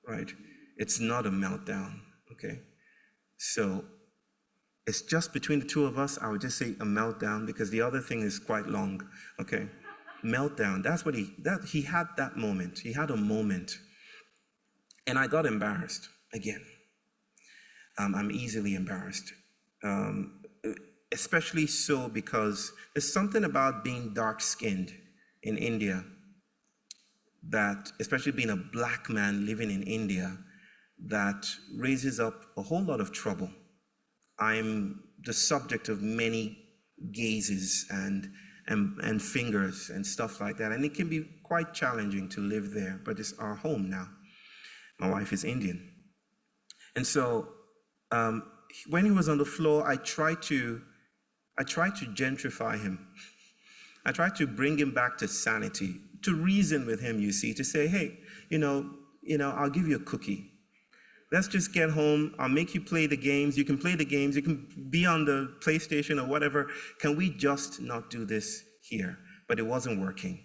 right? It's not a meltdown, okay? So it's just between the two of us. I would just say a meltdown, because the other thing is quite long, okay? Meltdown, that's what he had that moment. He had a moment. And I got embarrassed again. I'm easily embarrassed. Especially so because there's something about being dark-skinned in India that, especially being a black man living in India, that raises up a whole lot of trouble. I'm the subject of many gazes and fingers and stuff like that, and it can be quite challenging to live there, but it's our home now. My wife is Indian. And so when he was on the floor, I tried to gentrify him. I tried to bring him back to sanity, to reason with him, you see, to say, hey, you know, I'll give you a cookie. Let's just get home. I'll make you play the games. You can play the games. You can be on the PlayStation or whatever. Can we just not do this here? But it wasn't working.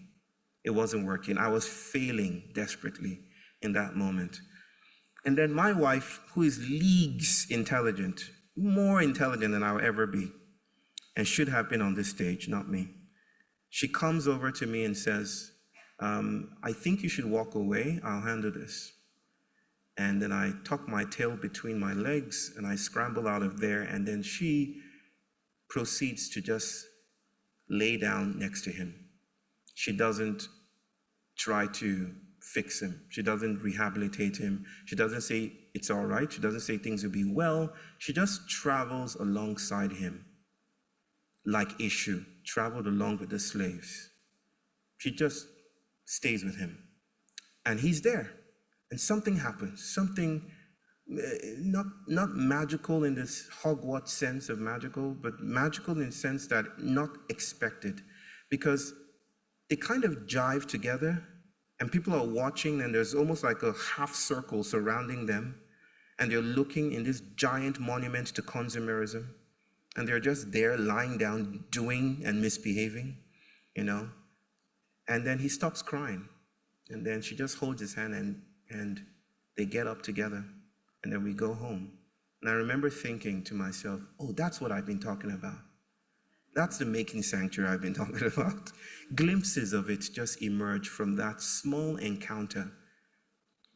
It wasn't working. I was failing desperately in that moment. And then my wife, who is leagues intelligent, more intelligent than I'll ever be, and should have been on this stage, not me, she comes over to me and says, I think you should walk away. I'll handle this. And then I tuck my tail between my legs and I scramble out of there, and then she proceeds to just lay down next to him. She doesn't try to fix him. She doesn't rehabilitate him. She doesn't say it's all right. She doesn't say things will be well. She just travels alongside him like Ishu traveled along with the slaves. She just stays with him. And he's there. And something happens, something not magical in this Hogwarts sense of magical, but magical in the sense that not expected, because they kind of jive together and people are watching, and there's almost like a half circle surrounding them, and they're looking in this giant monument to consumerism, and they're just there lying down, doing and misbehaving, you know? And then he stops crying, and then she just holds his hand and they get up together, and then we go home. And I remember thinking to myself, oh, that's what I've been talking about. That's the making sanctuary I've been talking about. Glimpses of it just emerge from that small encounter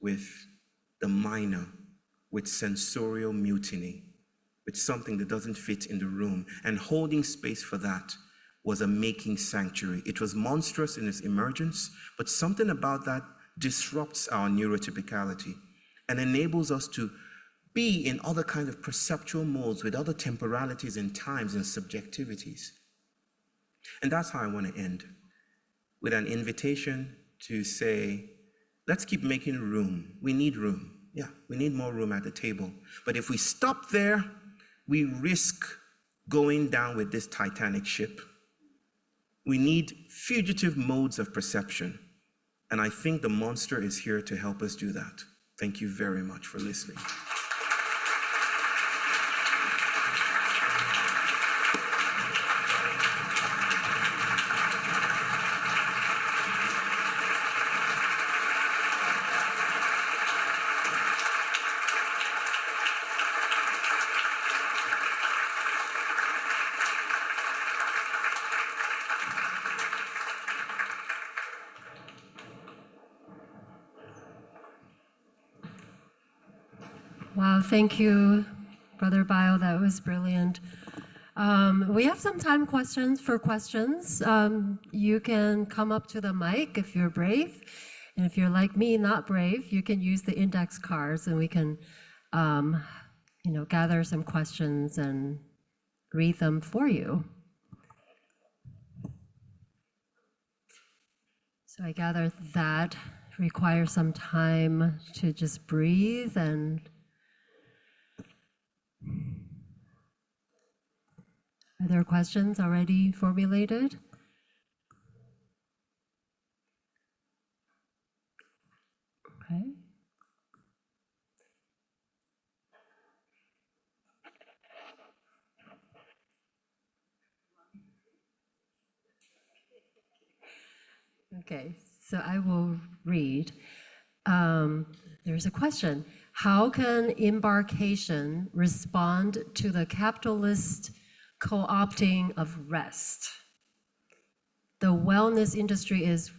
with the minor, with sensorial mutiny, with something that doesn't fit in the room. And holding space for that was a making sanctuary. It was monstrous in its emergence, but something about that disrupts our neurotypicality and enables us to be in other kinds of perceptual modes with other temporalities and times and subjectivities. And that's how I want to end, with an invitation to say, let's keep making room. We need room. Yeah, we need more room at the table. But if we stop there, we risk going down with this Titanic ship. We need fugitive modes of perception. And I think the monster is here to help us do that. Thank you very much for listening. Wow, thank you, Brother Bayo. That was brilliant. We have some time for questions. You can come up to the mic if you're brave. And if you're like me, not brave, you can use the index cards and we can gather some questions and read them for you. So I gather that requires some time to just breathe and are there questions already formulated? Okay. Okay, so I will read. There's a question. How can embarkation respond to the capitalist co-opting of rest? The wellness industry is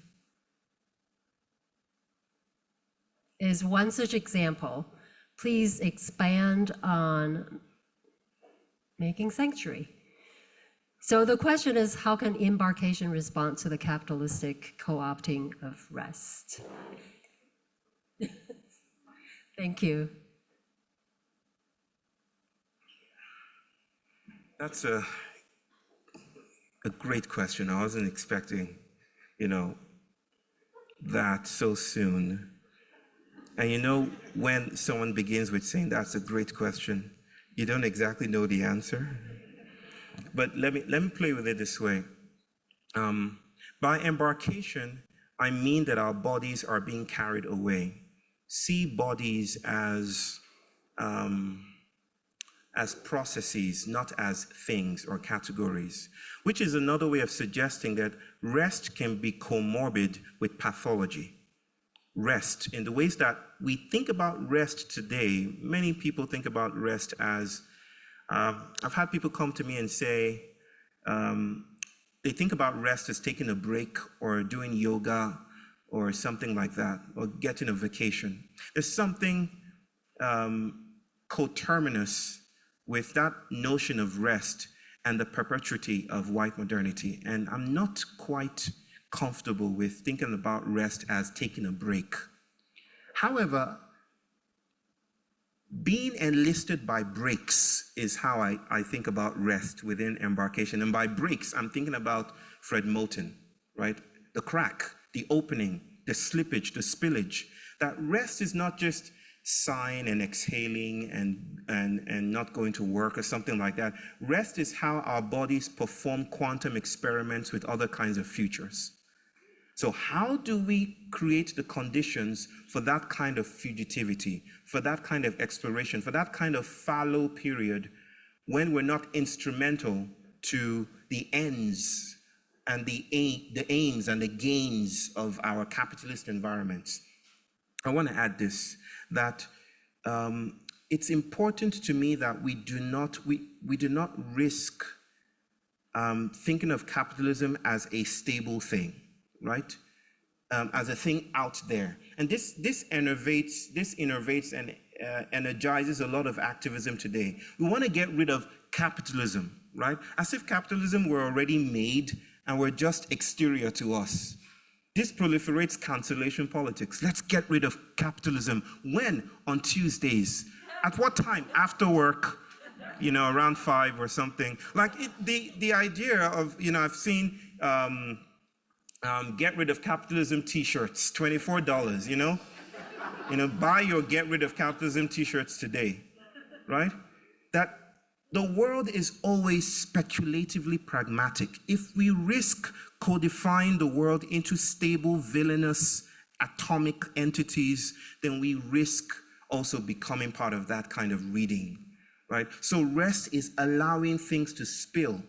one such example. Please expand on making sanctuary. So the question is, how can embarkation respond to the capitalistic co-opting of rest? Thank you. That's a great question. I wasn't expecting, that so soon. And when someone begins with saying that's a great question, you don't exactly know the answer. But let me play with it this way. By embarkation, I mean that our bodies are being carried away. See bodies as processes, not as things or categories, which is another way of suggesting that rest can be comorbid with pathology. Rest, in the ways that we think about rest today, many people think about rest as, I've had people come to me and say, they think about rest as taking a break or doing yoga or something like that, or getting a vacation. There's something coterminous with that notion of rest and the perpetuity of white modernity. And I'm not quite comfortable with thinking about rest as taking a break. However, being enlisted by breaks is how I think about rest within embarkation. And by breaks, I'm thinking about Fred Moulton, right? The crack, the opening, the slippage, the spillage. That rest is not just sighing and exhaling and not going to work or something like that. Rest is how our bodies perform quantum experiments with other kinds of futures. So how do we create the conditions for that kind of fugitivity, for that kind of exploration, for that kind of fallow period when we're not instrumental to the ends and the aims and the gains of our capitalist environments? I want to add this, that it's important to me that we do not risk thinking of capitalism as a stable thing, right? As a thing out there. And this innervates and energizes a lot of activism today. We want to get rid of capitalism, right? As if capitalism were already made and were just exterior to us. This proliferates cancellation politics. Let's get rid of capitalism. When? On Tuesdays. At what time? After work, around 5 or something. Like the idea of, I've seen get rid of capitalism t-shirts, $24, buy your get rid of capitalism t-shirts today, right? That the world is always speculatively pragmatic. If we risk codifying the world into stable, villainous, atomic entities, then we risk also becoming part of that kind of reading, right? So rest is allowing things to spill,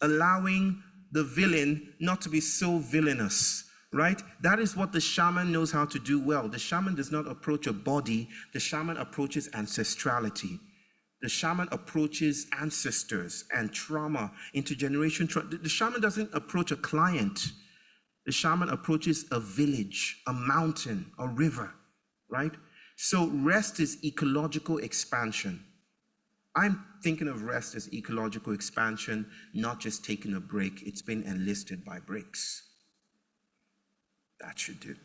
allowing the villain not to be so villainous, right? That is what the shaman knows how to do well. The shaman does not approach a body, the shaman approaches ancestrality. The shaman approaches ancestors and trauma, intergeneration trauma. The shaman doesn't approach a client. The shaman approaches a village, a mountain, a river, right? So rest is ecological expansion. I'm thinking of rest as ecological expansion, not just taking a break. It's been enlisted by breaks. That should do.